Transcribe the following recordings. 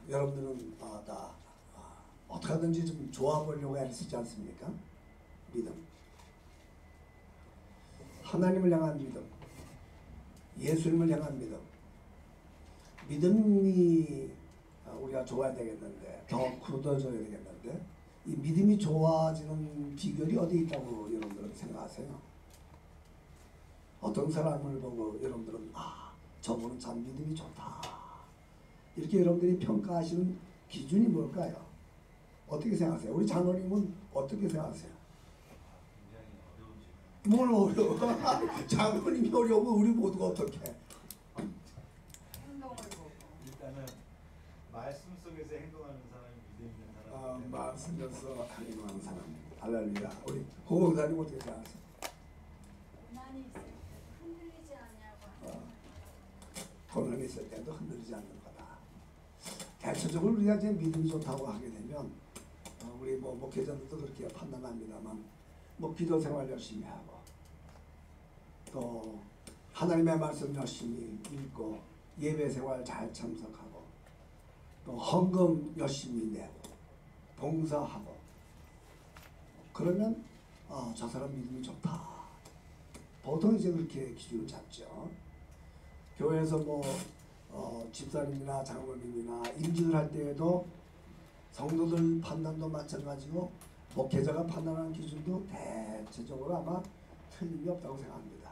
여러분들은 어떻게 하든지 좀 좋아보려고 애쓰지 않습니까? 믿음. 하나님을 향한 믿음. 예수님을 향한 믿음. 믿음이 우리가 좋아야 되겠는데, 더 굳어져야 되겠는데, 이 믿음이 좋아지는 비결이 어디 있다고 여러분들은 생각하세요? 어떤 사람을 보고 여러분들은 저분은 참 믿음이 좋다, 이렇게 여러분들이 평가하시는 기준이 뭘까요? 어떻게 생각하세요? 우리 장로님은 어떻게 생각하세요? 굉장히 어려운 질문. 뭘 어려워? 장로님이 어려우면 우리 모두가 어떻게 해? 행동을 보고. 일단은 말씀 속에서 행동하는 사람이 믿음 있는 사람. 말씀에서 행동하는 사람. 할렐루야. 우리 고봉사님 어떻게 생각하세요? 고난이 있을 때 흔들리지 않냐고 하는 고난이 있을 때도 흔들리지 않는 거다. 대체적으로 우리가 이제 믿음이 좋다고 하게 되면 우리 목회자들도 그렇게 판단합니다만 기도 생활 열심히 하고 또 하나님의 말씀 열심히 읽고 예배 생활 잘 참석하고 또 헌금 열심히 내고 봉사하고 그러면 저 사람 믿음이 좋다. 보통 이제 그렇게 기준을 잡죠. 교회에서 집사님이나 장로님이나 임직을 할 때에도 성도들 판단도 마찬가지고 목회자가 판단하는 기준도 대체적으로 아마 틀림이 없다고 생각합니다.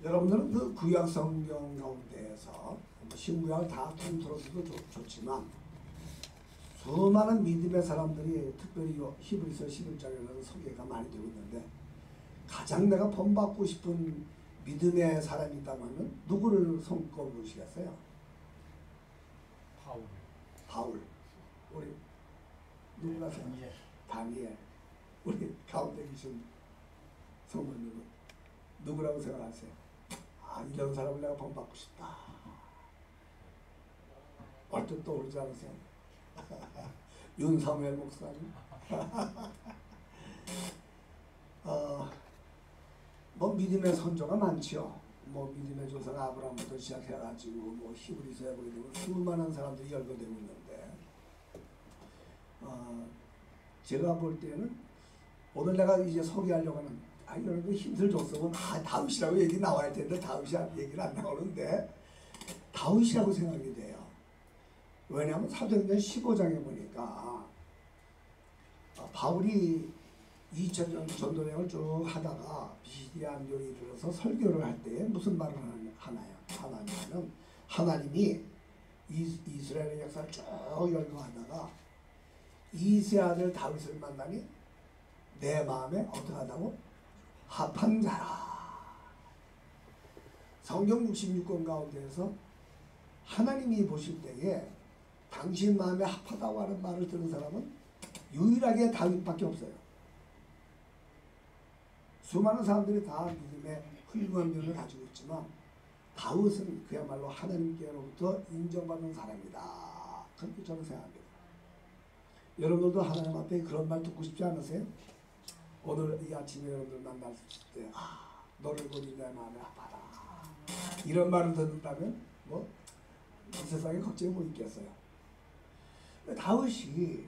여러분들은 그 구약 성경 가운데에서 신구약을 다 통틀어서도 좋지만 수많은 믿음의 사람들이 특별히 히브리서 11장에는 소개가 많이 되고 있는데 가장 내가 본받고 싶은 믿음의 사람이 있다면 누구를 손꼽으시겠어요? 바울. 우리 누구나 생각해요? 다니엘. 우리 가운데 계신 성도님은 누구라고 생각하세요? 이런 사람을 내가 본받고 싶다. 얼뜻 떠오르지 않으세요? 윤사무엘 목사님. 믿음의 선조가 많죠. 믿음의 조상 아브라함부터 시작해가지고 히브리서에 보게 되면 수많은 사람들이 열거되고 있는데 제가 볼 때는 오늘 내가 이제 소개하려고 하는 여러분 힌트를 줬으면 다윗이라고 얘기 나와야 되는데 다윗이 얘기는 안 나오는데 다윗이라고 생각이 돼요. 왜냐하면 사도행전 15장에 보니까 바울이 2000년 전도여행을 쭉 하다가 비시디아 안교에 이르러서 설교를 할 때 무슨 말을 하나요? 하나님이 이스라엘의 역사를 쭉 열거하다가 이세 아들 다윗을 만나니 내 마음에 어떻게 하다고? 합한 자라. 성경 66권 가운데에서 하나님이 보실 때에 당신 마음에 합하다고 하는 말을 들은 사람은 유일하게 다윗밖에 없어요. 수많은 사람들이 다 믿음의 훌륭한 면을 가지고 있지만 다윗은 그야말로 하나님께로부터 인정받는 사람이다. 그렇게 저는 생각합니다. 여러분들도 하나님 앞에 그런 말 듣고 싶지 않으세요? 오늘 이 아침에 여러분들 만났을 때 너를 보니 내 마음에 아파라. 이런 말을 듣는다면 이 세상에 걱정이 뭐 있겠어요. 다윗이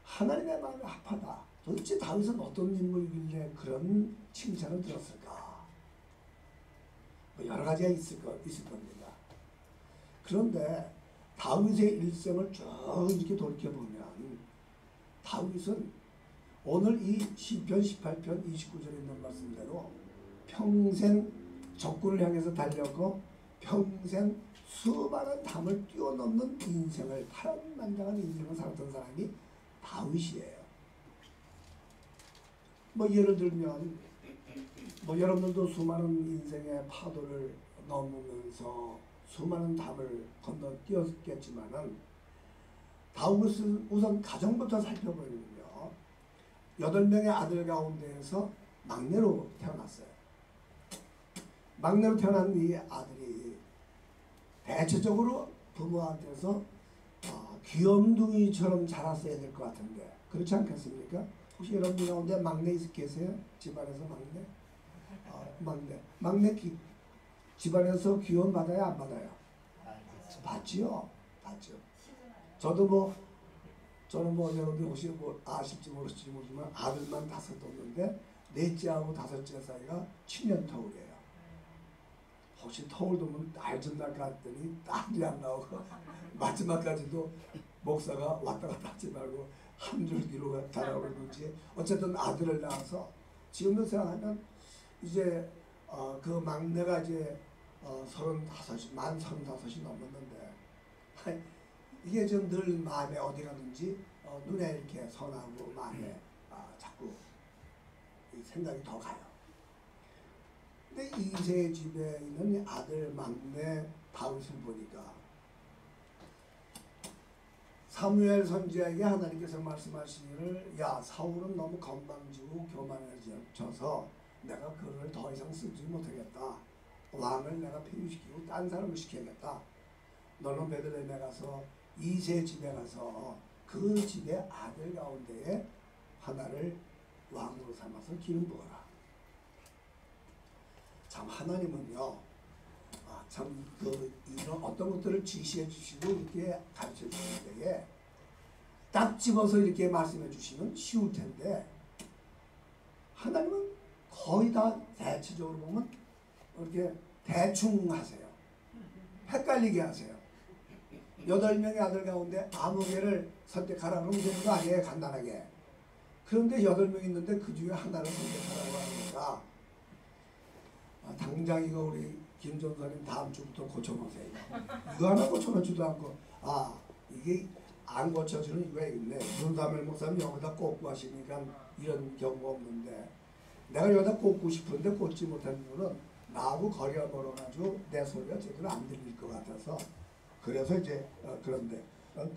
하나님의 마음에 아파다. 도대체 다윗은 어떤 인물이길래 그런 칭찬을 들었을까? 여러 가지가 있을 겁니다. 그런데 다윗의 일생을 쭉 이렇게 돌이켜보면 다윗은 오늘 이 시편 18편 29절에 있는 말씀대로 평생 적군을 향해서 달렸고 평생 수많은 담을 뛰어넘는 인생을 파란만장한 인생을 살았던 사람이 다윗이에요. 예를 들면 여러분들도 수많은 인생의 파도를 넘으면서 수많은 담을 건너 뛰었겠지만은 다윗은 우선 가정부터 살펴보면요 8명의 아들 가운데에서 막내로 태어났어요. 막내로 태어난 이 아들이 대체적으로 부모한테서 귀염둥이처럼 자랐어야 될 것 같은데 그렇지 않겠습니까? 혹시 여러분 가운데 막내 계세요? 집안에서 막내? 막내 집안에서 귀여움 받아요? 안 받아요? 받지요? 하죠. 저는 뭐 여러분들 혹시 뭐 아실지 모르실지 모르지만 아들만 5 뒀는데 넷째하고 5째 사이가 7년 터울이에요. 혹시 터울 두면 날 준날까 했더니 딸이 안 나오고 마지막까지도 목사가 왔다 갔다 하지 말고 한 줄기로 가라고 그러는지 어쨌든 아들을 낳아서 지금도 생각하면 이제 그 막내가 이제 35이 만 35이 넘었는데 이게 좀 늘 마음에 어디 가든지 눈에 이렇게 선하고 마음에 자꾸 이 생각이 더 가요. 근데 이세 집에 있는 아들 막내 다윗을 보니까 사무엘 선지자에게 하나님께서 말씀하시기를 야 사울은 너무 건방지고 교만해져서 내가 그를 더 이상 쓰지 못하겠다. 왕을 내가 폐위시키고 딴 사람을 시켜야겠다. 너는 베들레헴에 가서 이세 집에 가서 그 집의 아들 가운데에 하나를 왕으로 삼아서 기름 부어라. 참 하나님은요, 참 이런 어떤 것들을 지시해 주시고 이렇게 가르쳐 주실 때에 딱 집어서 이렇게 말씀해 주시면 쉬울 텐데 하나님은 거의 다 대체적으로 보면 이렇게 대충 하세요. 헷갈리게 하세요. 8명의 아들 가운데 아무 개를 선택하라 그러면 되는 거 아니에요, 간단하게. 그런데 8명 있는데 그 중에 하나를 선택하라고 하니까 당장 이거 우리 김 전사님 다음 주부터 고쳐보세요. 이거 하나 고쳐놓지도 않고 이게 안 고쳐지는 이유가 있네. 윤사멜 목사님 여기다 꽂고 하시니까 이런 경우가 없는데 내가 여기다 꽂고 싶은데 꽂지 못한 이유는 나하고 거리가 멀어가지고 내 소리가 제대로 안 들릴 것 같아서 그래서 이제 그런데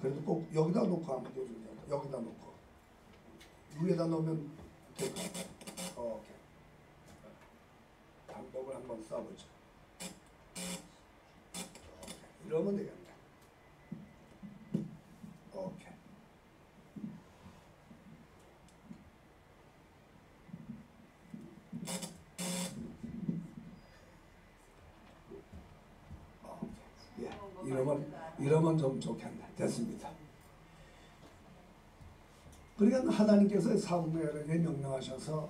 그래도 꼭 여기다 놓고 한번 해주세요. 여기다 놓고 위에다 놓으면 될 것 같아요. 오케이. 방법을 한번 써보죠. 오케이. 이러면 되겠네. 오케이. 이러면 좀 좋겠네. 됐습니다. 그러니까 하나님께서 사무엘에게 명령하셔서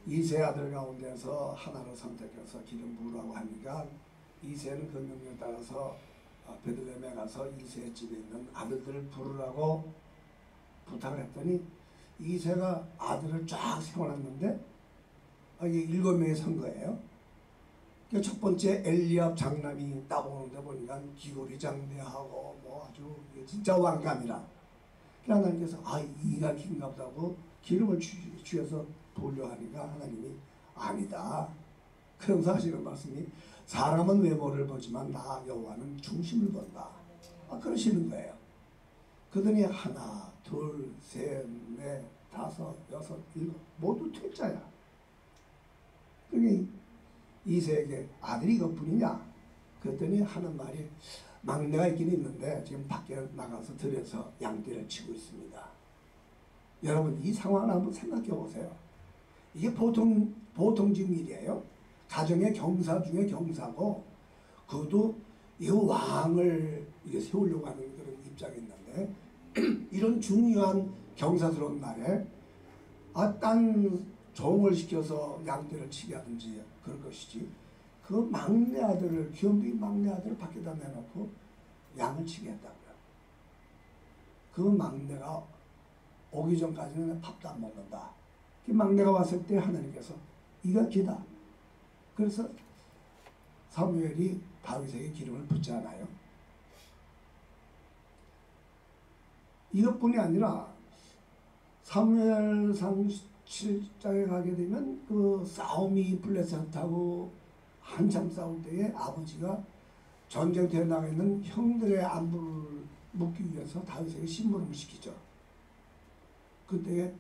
이세 아들 가운데서 하나를 선택해서 기름 부으라고 하니까 이세는 그 명령에 따라서 베들레헴에 가서 이세 집에 있는 아들들을 부르라고 부탁을 했더니 이세가 아들을 쫙 세워놨는데 이게 7명이 선 거예요. 첫 번째 엘리압 장남이 따보는데 보니까 기골이 장대하고 뭐 아주 진짜 왕감이라. 하나님께서 이가 긴가 보다고 기름을 주셔서 돌려 하니까 하나님이 아니다. 그러면서 하시는 말씀이 사람은 외모를 보지만 나 여호와는 중심을 본다. 그러시는 거예요. 그러더니 하나, 둘, 셋, 넷, 다섯, 여섯, 일곱 모두 퇴짜야. 그러니 이세에게 아들이 이것뿐이냐? 그랬더니 하는 말이 막내가 있긴 있는데 지금 밖에 나가서 들여서 양떼를 치고 있습니다. 여러분 이 상황을 한번 생각해 보세요. 이게 보통적인 일이에요. 가정의 경사 중에 경사고 그것도 이 왕을 이게 세우려고 하는 그런 입장이 있는데 이런 중요한 경사스러운 날에 딴 종을 시켜서 양떼를 치게 하든지 그럴 것이지 그 막내 아들을 귀염둥이 막내 아들을 밖에다 내놓고 양을 치게 했다고요. 그 막내가 오기 전까지는 밥도 안 먹는다. 그 막내가 왔을 때 하나님께서 이가 기다. 그래서 사무엘이 다윗에게 기름을 붓지 않아요. 이것뿐이 아니라 사무엘상 7장에 가게 되면 그 싸움이 블레셋하고 한참 싸울 때에 아버지가 전쟁터에 나가 있는 형들의 안부를 묻기 위해서 다윗에게 심부름을 시키죠. 그때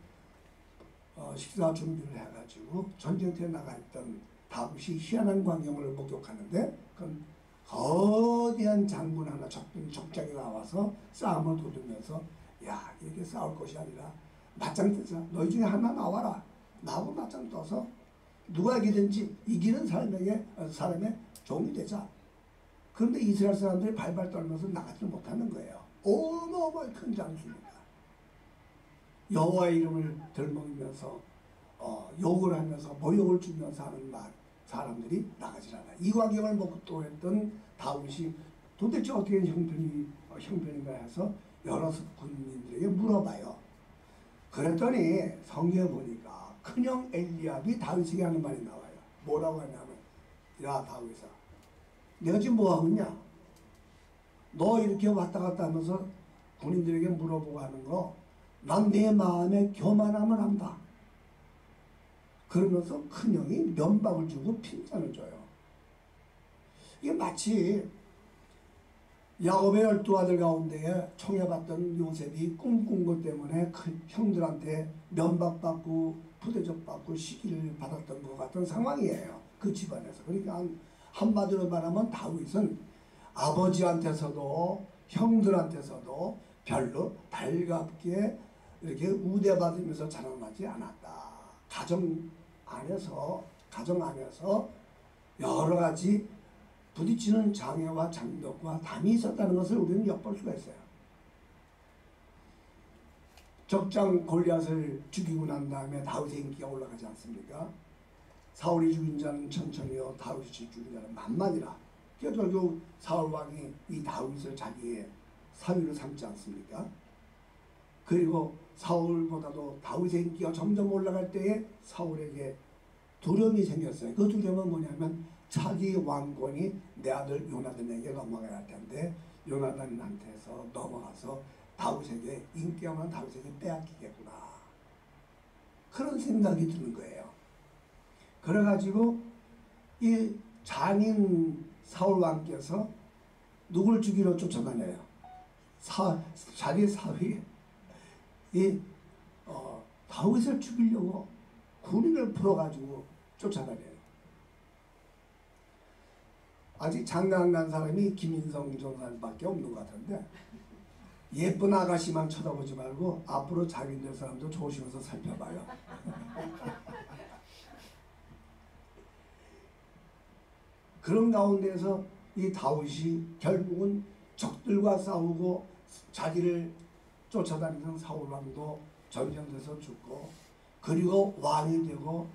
식사 준비를 해가지고 전쟁터에 나가 있던 다윗이 희한한 광경을 목격하는데 그건 거대한 장군 하나 적장이 나와서 싸움을 도두면서 야 이렇게 싸울 것이 아니라 맞짱 뜨자. 너희 중에 하나 나와라. 나하고 맞짱 떠서 누가 이기든지 이기는 사람의 종이 되자. 그런데 이스라엘 사람들이 발발 떨면서 나가지 못하는 거예요. 어마어마하게 큰 장수입니다. 여호와의 이름을 들먹이면서 욕을 하면서 모욕을 주면서 하는 사람들이 나가질 않아요. 이 광경을 목도했던 다윗이 도대체 어떻게 형편인가 해서 여러 군인들에게 물어봐요. 그랬더니 성경에 보니까 큰형 엘리압이 다윗에게 하는 말이 나와요. 뭐라고 하냐면, 야 다윗아, 내가 지금 뭐 하고 있냐? 너 이렇게 왔다 갔다 하면서 군인들에게 물어보고 하는 거, 난 내 마음에 교만함을 한다. 그러면서 큰형이 면박을 주고 핀잔을 줘요. 이게 마치 야곱의 12아들 가운데 청해봤던 요셉이 꿈꾼 것 때문에 큰 형들한테 면박받고 부대접받고 시기를 받았던 것 같은 상황이에요. 그 집안에서. 그러니까 한마디로 말하면 다윗은 아버지한테서도 형들한테서도 별로 달갑게 이렇게 우대받으면서 자라나지 않았다. 가정 안에서 여러 가지 부딪히는 장애와 장벽과 담이 있었다는 것을 우리는 엿볼 수가 있어요. 적장 골리앗을 죽이고 난 다음에 다윗의 인기가 올라가지 않습니까? 사울이 죽인 자는 천천히요, 다윗이 죽인 자는 만만이라. 그래서 결국 사울 왕이 이 다윗을 자기의 사위로 삼지 않습니까? 그리고 사울보다도 다윗의 인기가 점점 올라갈 때에 사울에게 두려움이 생겼어요. 그 두려움은 뭐냐면 차기 왕권이 내 아들 요나단에게 넘어가야 할 텐데 요나단한테서 넘어가서 다윗에게 인기가 많은 다윗에게 빼앗기겠구나. 그런 생각이 드는 거예요. 그래가지고 이 장인 사울 왕께서 누굴 죽이러 쫓아다녀요? 자기 사위 다윗을 죽이려고 군인을 풀어가지고 쫓아다녀요. 아직 장가 안 간 사람이 김인성 정사님밖에 없는 것 같은데, 예쁜 아가씨만 쳐다보지 말고 앞으로 자기네 사람도 조심해서 살펴봐요. 그런 가운데서 이 다윗이 결국은 적들과 싸우고 자기를 쫓아다니던 사울왕도 전쟁돼서 죽고, 그리고 왕이 되고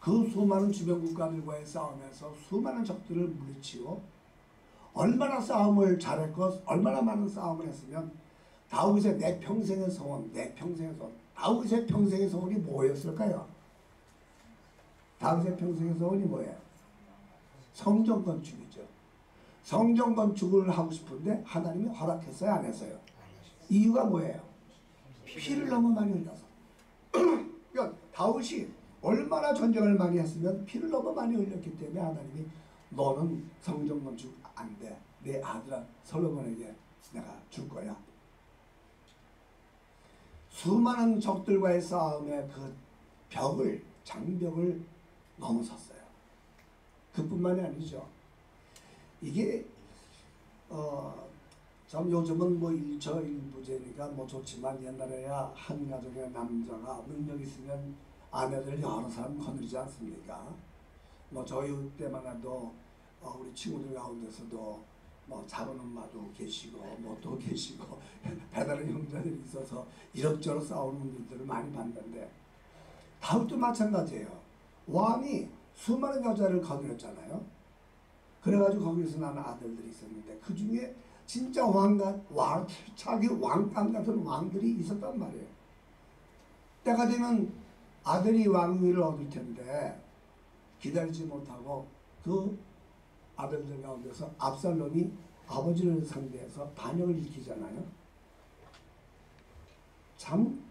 그 수많은 주변 국가들과의 싸움에서 수많은 적들을 물리치고, 얼마나 싸움을 잘했고 얼마나 많은 싸움을 했으면 다윗의 내 평생의 소원, 다윗의 평생의 소원이 뭐였을까요? 다윗의 평생의 소원이 뭐예요? 성전 건축이죠. 성전 건축을 하고 싶은데 하나님이 허락했어요, 안 했어요? 이유가 뭐예요? 피를 너무 많이 흘려서. 그러니까 다윗이 얼마나 전쟁을 많이 했으면 피를 너무 많이 흘렸기 때문에 하나님이 너는 성전 건축 안 돼. 내 아들 솔로몬에게 내가 줄 거야. 수많은 적들과의 싸움의 그 장벽을 넘어섰어요. 그뿐만이 아니죠. 이게 참 요즘은 뭐 일처일부제니까 뭐 좋지만, 옛날에야 한 가정의 남자가 능력 있으면 아내들 여러 사람 거느리지 않습니까? 뭐 저희 때만 해도 우리 친구들 가운데서도 뭐 작은 엄마도 계시고 뭐 또 계시고 배다른 형제들이 있어서 이럭저럭 싸우는 일들을 많이 봤는데, 다윗도 마찬가지예요. 왕이 수많은 여자를 거느렸잖아요. 그래가지고 거기서 나는 아들들이 있었는데 그 중에 진짜 자기 왕감 같은 왕들이 있었단 말이에요. 때가 되면 아들이 왕위를 얻을 텐데 기다리지 못하고 그 아들들 가운데서 압살롬이 아버지를 상대해서 반역을 일으키잖아요. 참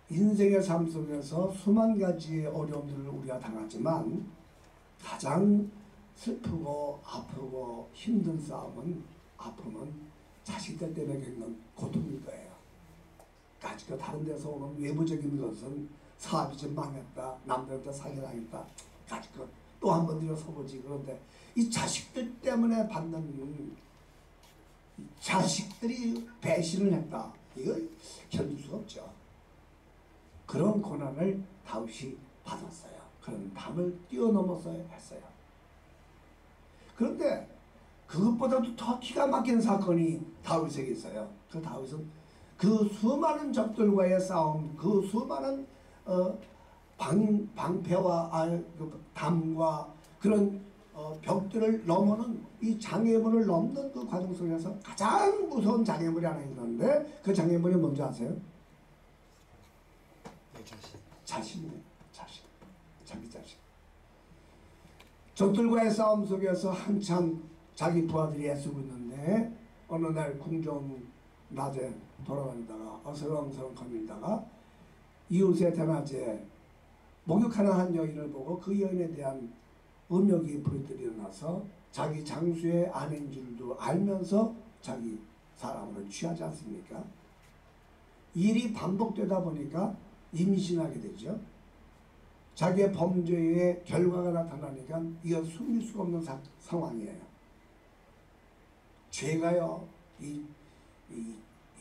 인생의 삶 속에서 수만 가지의 어려움들을 우리가 당하지만 가장 슬프고 아프고 힘든 아픔은 자식들 때문에 겪는 고통일 거예요. 아직도 다른 데서 오는 외부적인 것은 사업이 좀 망했다, 남들한테 사기당했다, 아직도 또 한 번 일어서보지. 그런데 이 자식들 때문에 받는, 자식들이 배신을 했다, 이걸 견딜 수가 없죠. 그런 고난을 다윗이 받았어요. 그런 담을 뛰어넘어서 했어요. 그런데 그것보다도 더 기가 막힌 사건이 다윗에게 있어요. 그 다윗은 그 수많은 적들과의 싸움, 그 수많은 방패와 담과 그런 벽들을 넘어는 이 장애물을 넘는 그 과정 속에서 가장 무서운 장애물이 하나 있는데 그 장애물이 뭔지 아세요? 내 자신. 자신이에요. 자신. 자기 자신. 적들과의 싸움 속에서 한참 자기 부하들이 애쓰고 있는데 어느 날 궁전 낮에 돌아다니다가 어슬렁슬렁 거닐다가 이웃의 대낮에 목욕하는 한 여인을 보고 그 여인에 대한 음욕이 부르들이 일어나서 자기 장수의 아내인 줄도 알면서 자기 사람으로 취하지 않습니까? 일이 반복되다 보니까 임신하게 되죠. 자기의 범죄의 결과가 나타나니까 이거 숨길 수가 없는 상황이에요. 죄가요,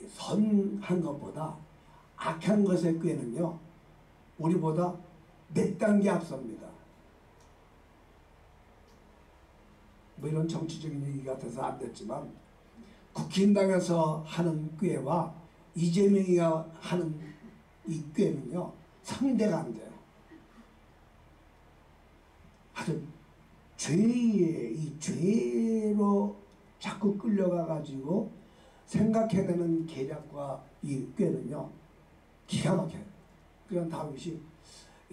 선한 것보다 악한 것의 꾀는요, 우리보다 몇 단계 앞섭니다. 뭐 이런 정치적인 얘기 같아서 안 됐지만, 국힘당에서 하는 꾀와 이재명이 하는 이 꾀는요, 상대가 안 돼요. 하여튼 이 죄로 자꾸 끌려가 가지고 생각해내는 계략과 이 꾀는요 기가 막혀요. 그런 다윗이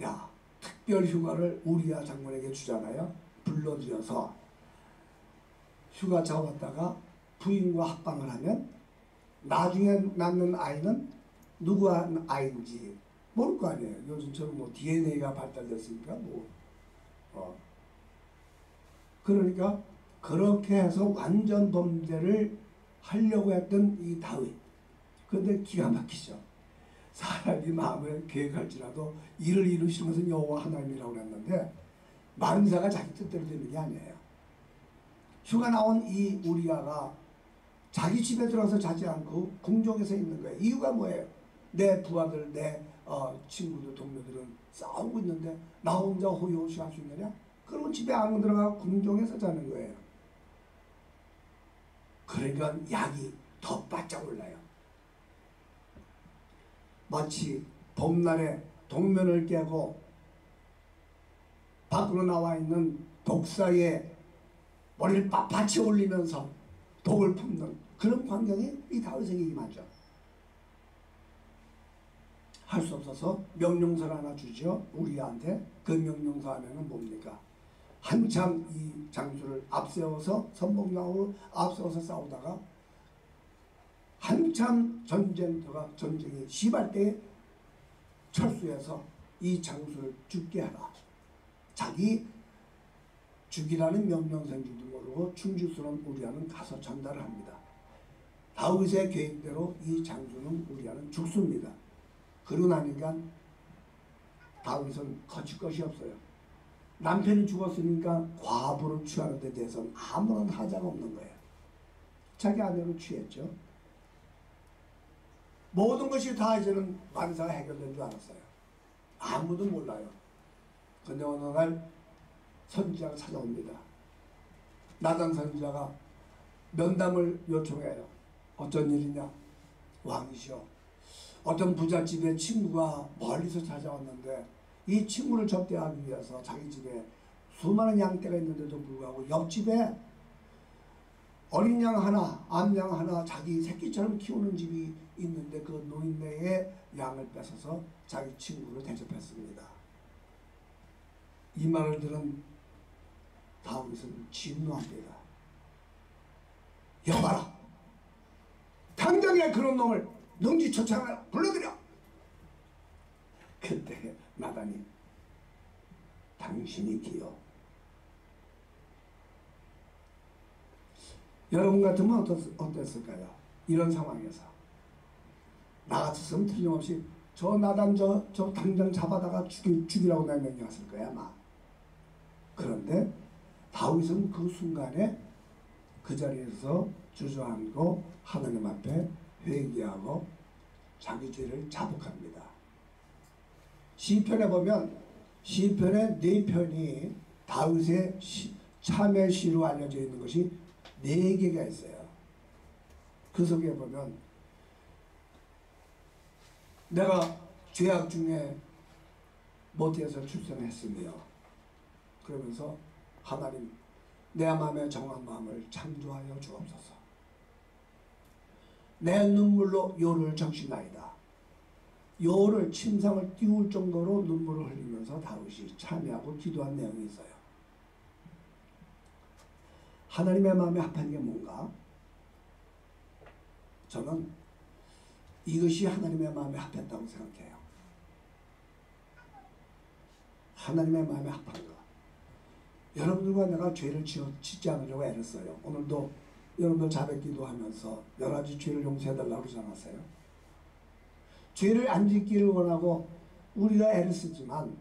야, 특별 휴가를 우리야 장군에게 주잖아요. 불러들여서 휴가 잡았다가 부인과 합방을 하면 나중에 낳는 아이는 누구 아이인지 모를 거 아니에요. 요즘처럼 뭐 DNA가 발달됐으니까 그러니까 그렇게 해서 완전 범죄를 하려고 했던 이 다윗. 그런데 기가 막히죠. 사람이 마음에 계획할지라도 일을 이루시는 것은 여호와 하나님이라고 했는데 만사가 자기 뜻대로 되는 게 아니에요. 휴가 나온 이 우리아가 자기 집에 들어서 자지 않고 궁정에서 있는 거예요. 이유가 뭐예요? 내 부하들, 내 친구들, 동료들은 싸우고 있는데 나 혼자 호요호시 할 수 있느냐? 그러고 집에 안 들어가 궁정에서 자는 거예요. 그러니까 약이 더 바짝 올라요. 마치 봄날에 동면을 깨고 밖으로 나와 있는 독사에 머리를 빳빳이 올리면서 독을 품는 그런 광경이 이 다윗에게 임하죠. 할 수 없어서 명령서를 하나 주죠. 우리한테. 그 명령서 안에는 뭡니까? 한참 이 장수를 앞세워서 선봉나무 앞세워서 싸우다가 한참 전쟁이 시발 때에 철수해서 이 장수를 죽게 하라. 자기 죽이라는 명령서인 줄도 모르고 충주스러운 우리아는 가서 전달을 합니다. 다윗의 계획대로 이 장수는 우리아는 죽습니다. 그러고 나니까 다윗은 거칠 것이 없어요. 남편이 죽었으니까 과부를 취하는 데 대해서는 아무런 하자가 없는 거예요. 자기 아내로 취했죠. 모든 것이 다 이제는 만사가 해결된 줄 알았어요. 아무도 몰라요. 근데 어느 날 선지자가 찾아옵니다. 나단 선지자가 면담을 요청해요. 어쩐 일이냐? 왕이시여, 어떤 부잣집의 친구가 멀리서 찾아왔는데 이 친구를 접대하기 위해서 자기 집에 수많은 양떼가 있는데도 불구하고 옆집에 어린 양 하나, 암양 하나 자기 새끼처럼 키우는 집이 있는데 그 노인네의 양을 뺏어서 자기 친구를 대접했습니다. 이 말을 들은 다윗은 진노합니다. 여봐라, 당장에 그런 놈을 능지처참하라, 불러들여. 그때 나단이 당신이 기여. 여러분 같으면 어땠을까요? 이런 상황에서 나 같았으면 틀림없이 저 나단 저 당장 잡아다가 죽이라고 날 명령했을 거야 아마. 그런데 다윗은 그 순간에 그 자리에서 주저앉고 하나님 앞에 회개하고 자기 죄를 자복합니다. 시편에 보면 시편의 4편이 다윗의 참회 시로 알려져 있는 것이 4개가 있어요. 그 속에 보면 내가 죄악 중에 모태에서 출생했으며 그러면서 하나님 내 마음에 정한 마음을 창조하여 주옵소서. 내 눈물로 요를 적시나이다. 요를 침상을 띄울 정도로 눈물을 흘리면서 다윗이 참여하고 기도한 내용이 있어요. 하나님의 마음에 합한 게 뭔가? 저는 이것이 하나님의 마음에 합했다고 생각해요. 하나님의 마음에 합한 거. 여러분들과 내가 죄를 짓지 않으려고 애를 써요. 오늘도 여러분들 자백기도 하면서 여러 가지 죄를 용서해달라고 그러지 않았어요? 죄를 안 짓기를 원하고 우리가 애를 쓰지만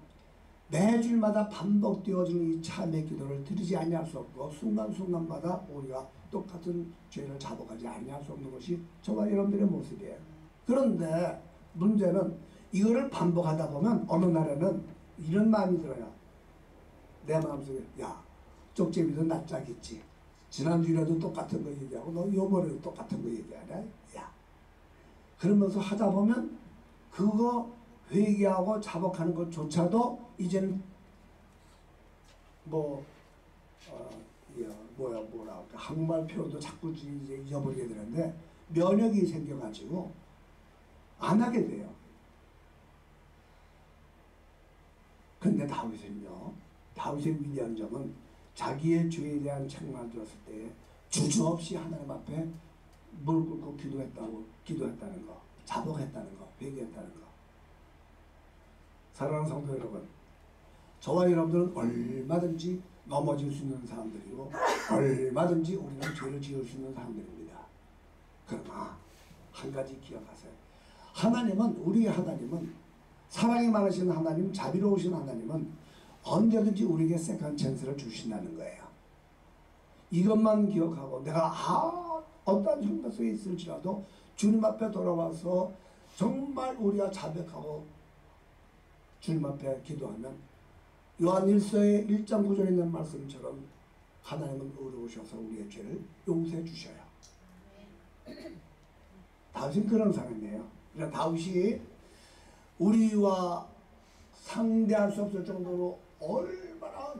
매주일마다 반복되어지는 이 참의 기도를 드리지 아니할 수 없고 순간순간마다 우리가 똑같은 죄를 자복하지 아니할 수 없는 것이 저와 여러분들의 모습이에요. 그런데 문제는 이거를 반복하다 보면 어느 날에는 이런 마음이 들어요. 내 마음속에 야 쪽제비도 낯짝있지. 지난주에도 똑같은 거 얘기하고 너 요번에도 똑같은 거 얘기하네. 야 그러면서 하다 보면 그거 회개하고 자복하는 것조차도 이제는 뭐라 할까 한국말 표현도 자꾸 이제 잊어버리게 되는데 면역이 생겨가지고 안 하게 돼요. 근데 다윗은요, 다윗의 위대한 점은 자기의 죄에 대한 책망을 들었을 때 주저없이 하나님 앞에 무릎 꿇고 기도했다는 거, 자복했다는 거, 회개했다는 거. 사랑하는 성도 여러분, 저와 여러분들은 얼마든지 넘어질 수 있는 사람들이고 얼마든지 우리는 죄를 지을 수 있는 사람들입니다. 그러나 한 가지 기억하세요. 우리 하나님은 사랑이 많으신 하나님, 자비로우신 하나님은 언제든지 우리에게 세컨 찬스를 주신다는 거예요. 이것만 기억하고 내가 어떤 형편 속에 있을지라도 주님 앞에 돌아와서 정말 우리가 자백하고 주님 앞에 기도하면 요한 1서의 1장 9절에 있는 말씀처럼 하나님은 의로우셔서 우리의 죄를 용서해 주셔요. 다윗은 그런 사람이에요. 그러니까 다윗이 우리와 상대할 수 없을 정도로 얼마나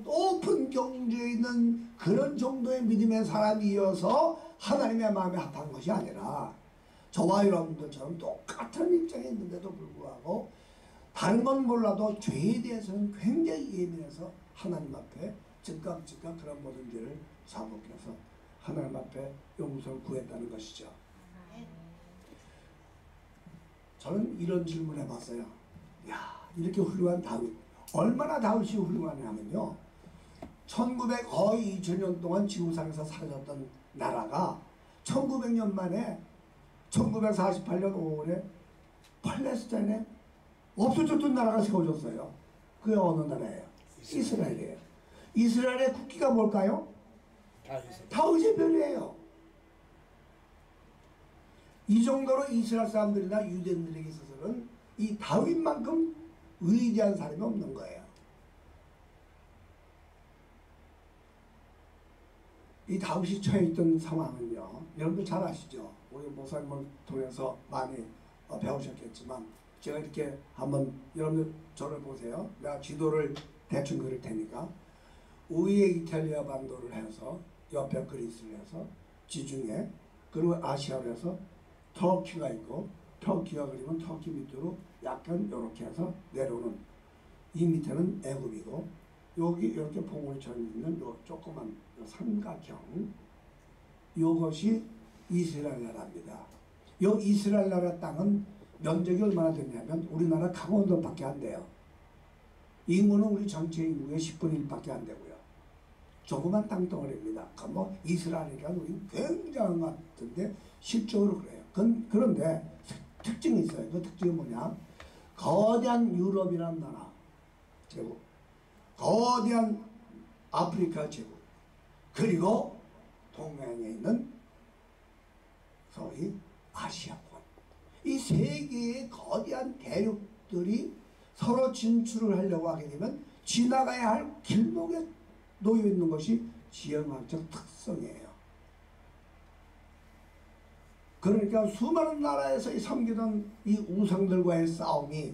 높은 경지에 있는 그런 정도의 믿음의 사람이어서 하나님의 마음에 합한 것이 아니라 저와 여러분들처럼 똑같은 입장에 있는데도 불구하고 다른 건 몰라도 죄에 대해서는 굉장히 예민해서 하나님 앞에 즉각 그런 모든 죄를 자복해서 하나님 앞에 용서를 구했다는 것이죠. 저는 이런 질문을 해봤어요. 야, 이렇게 훌륭한 다윗, 얼마나 다윗이 훌륭하냐면요, 거의 2000년 동안 지구상에서 사라졌던 나라가 1900년 만에 1948년 5월에 팔레스타인에 없어졌던 나라가 세워졌어요. 그게 어느 나라예요? 이스라엘이에요. 이스라엘의 국기가 뭘까요? 다윗의 별이에요. 이 정도로 이스라엘 사람들이나 유대인들에게 있어서는 이 다윗만큼 위대한 사람이 없는 거예요. 이 다윗이 처해 있던 상황은요, 여러분들 잘 아시죠? 우리 목사님을 통해서 많이 배우셨겠지만 제가 이렇게 한번 여러분들 저를 보세요. 내가 지도를 대충 그릴 테니까 위에 이탈리아 반도를 해서 옆에 그리스를 해서 지중해 그리고 아시아로 해서 터키가 있고 터키가 그리면 터키 밑으로 약간 이렇게 해서 내려오는 이 밑에는 애굽이고 여기 이렇게 봉우리처럼 있는 요 조그만 요 삼각형 요것이 이스라엘 나라입니다. 요 이스라엘 나라 땅은 면적이 얼마나 되냐면 우리나라 강원도밖에 안 돼요. 인구는 우리 전체 인구의 10분의 1밖에 안 되고요. 조그만 땅덩어리입니다. 뭐 이스라엘이니까 우리 굉장한 것 같은데 실적으로 그래요. 그런데 특징이 있어요. 그 특징이 뭐냐? 거대한 유럽이라는 나라 제국, 거대한 아프리카 제국, 그리고 동양에 있는 소위 아시아권, 이 세 개의 거대한 대륙들이 서로 진출을 하려고 하게 되면 지나가야 할 길목에 놓여 있는 것이 지형학적 특성이에요. 그러니까 수많은 나라에서 섬기던 이 우상들과의 싸움이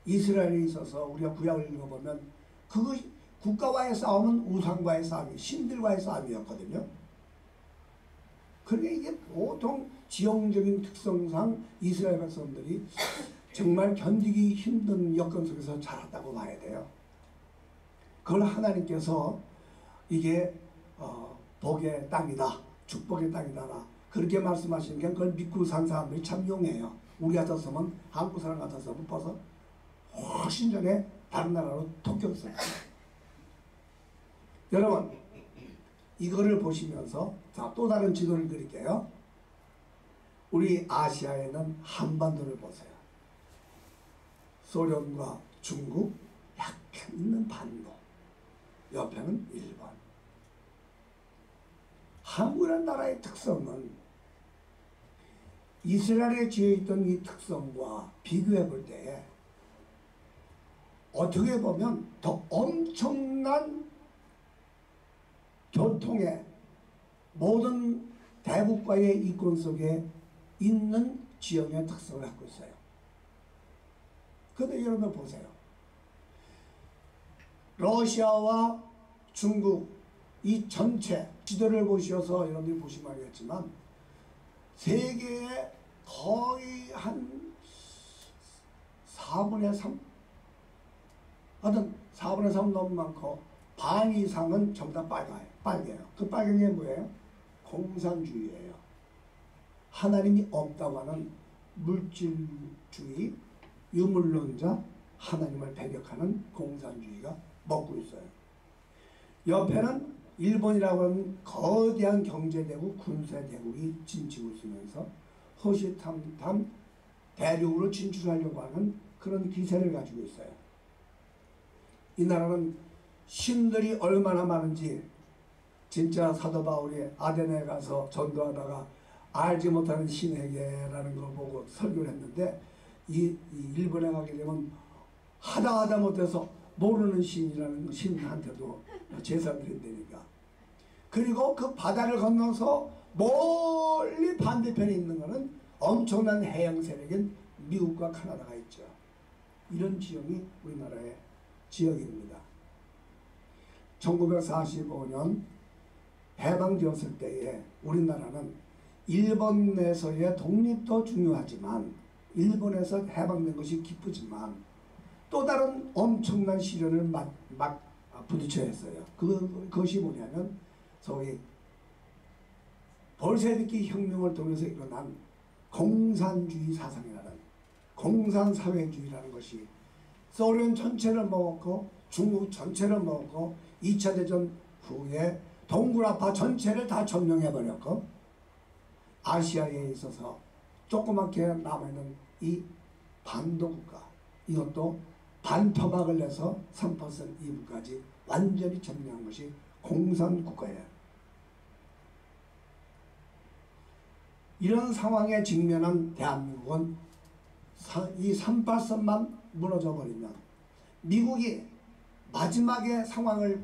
이스라엘에 있어서 우리가 구약을 읽어보면 그 국가와의 싸움은 우상과의 싸움이 신들과의 싸움이었거든요. 그러니까 이게 보통 지형적인 특성상 이스라엘 백성들이 정말 견디기 힘든 여건 속에서 자랐다고 봐야 돼요. 그걸 하나님께서 이게 복의 땅이다, 축복의 땅이다 그렇게 말씀하시니까 그걸 믿고 산 사람들이 참 용해요. 우리 같았으면, 한국 사람 같았으면 벌써 훨씬 전에 다른 나라로 토꼈어요. 여러분 이거를 보시면서 자, 또 다른 지도를 그릴게요. 우리 아시아에는 한반도를 보세요. 소련과 중국 약간 있는 반도, 옆에는 일본. 한국이라는 나라의 특성은 이스라엘에 지어있던 이 특성과 비교해 볼 때 어떻게 보면 더 엄청난 교통의 모든 대국가의 이권 속에 있는 지형의 특성을 갖고 있어요. 그런데 여러분 보세요. 러시아와 중국 이 전체 지도를 보셔서 여러분들이 보시면 알겠지만 세계의 거의 한 4분의 3 하여튼 4분의 3 너무 많고 반 이상은 전부 다 빨개요. 그 빨간 게 뭐예요? 공산주의예요. 하나님이 없다고 하는 물질주의, 유물론자, 하나님을 배격하는 공산주의가 먹고 있어요. 옆에는 일본이라고 하는 거대한 경제대국, 군사대국이 진치고 있으면서 호시탐탐 대륙으로 진출하려고 하는 그런 기세를 가지고 있어요. 이 나라는 신들이 얼마나 많은지 진짜 사도 바울이 아데네에 가서 전도하다가 알지 못하는 신에게라는 걸 보고 설교를 했는데 이 일본에 가게 되면 하다 못해서 모르는 신이라는 신한테도 제사 드린다니까. 그리고 그 바다를 건너서 멀리 반대편에 있는 것은 엄청난 해양 세력인 미국과 카나다가 있죠. 이런 지형이 우리나라의 지역입니다. 1945년 해방되었을 때에 우리나라는 일본에서의 독립도 중요하지만 일본에서 해방된 것이 기쁘지만 또 다른 엄청난 시련을 막 부딪혀야 했어요. 그것이 뭐냐면 소위 볼셰비키 혁명을 통해서 일어난 공산주의 사상이라는 공산사회주의라는 것이 소련 전체를 먹었고 중국 전체를 먹었고 2차 대전 후에 동굴아파 전체를 다 점령해버렸고 아시아에 있어서 조그맣게 남아있는 이 반도국가 이것도 반토막을 내서 3% 이북까지 완전히 점령한 것이 공산국가예요. 이런 상황에 직면한 대한민국은 이 38선만 무너져 버리면 미국이 마지막에 상황을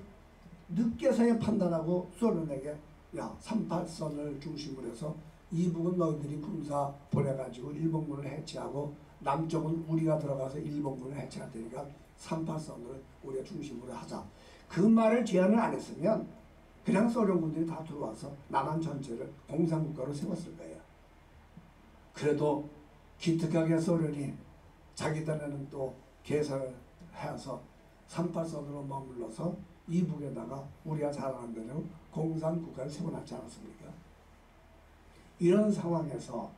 늦게서야 판단하고 소련에게 야 38선을 중심으로 해서 이북은 너희들이 군사 보내가지고 일본군을 해체하고 남쪽은 우리가 들어가서 일본군을 해체할 테니까 38선을 우리가 중심으로 하자. 그 말을 제안을 안 했으면 그냥 소련군들이 다 들어와서 남한 전체를 공산국가로 세웠을 거예요. 그래도 기특하게 소련이 자기들에는 또 계산을 해서 38선으로 머물러서 이북에다가 우리가 잘하는 대로 공산국가를 세워놨지 않았습니까? 이런 상황에서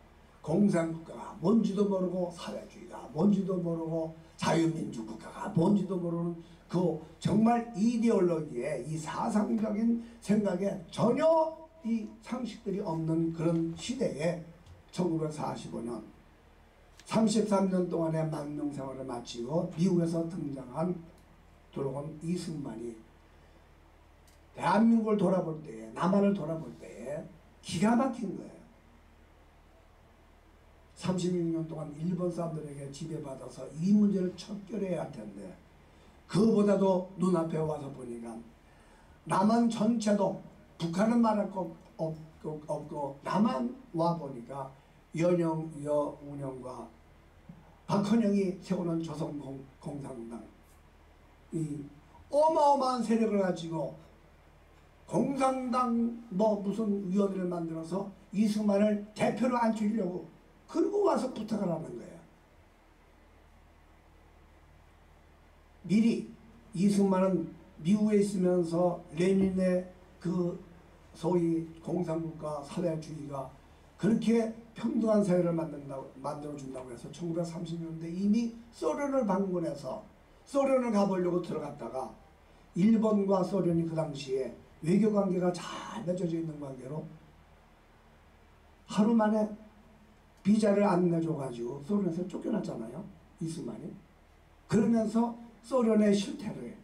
공산국가가 뭔지도 모르고 사회주의가 뭔지도 모르고 자유민주국가가 뭔지도 모르는 그 정말 이데올로기에 이 사상적인 생각에 전혀 이 상식들이 없는 그런 시대에 1945년 33년 동안의 망명 생활을 마치고 미국에서 들어온 이승만이 대한민국을 돌아볼 때에 남한을 돌아볼 때에 기가 막힌 거예요. 36년 동안 일본 사람들에게 지배받아서 이 문제를 척결해야 할 텐데 그보다도 눈앞에 와서 보니까 남한 전체도 북한은 말할 것 없고 남한 와 보니까 여운형과 박헌영이 세우는 조선공산당, 이 어마어마한 세력을 가지고 공산당 무슨 위원회를 만들어서 이승만을 대표로 앉히려고 그러고 와서 부탁을 하는 거예요. 미리 이승만은 미국에 있으면서 레닌의 그 소위 공산국가 사회주의가 그렇게 평등한 사회를 만들어준다고 해서 1930년대 이미 소련을 방문해서 소련을 가보려고 들어갔다가 일본과 소련이 그 당시에 외교관계가 잘 맺어져 있는 관계로 하루 만에 비자를 안 내줘가지고 소련에서 쫓겨났잖아요. 이승만이. 그러면서 소련의 실태를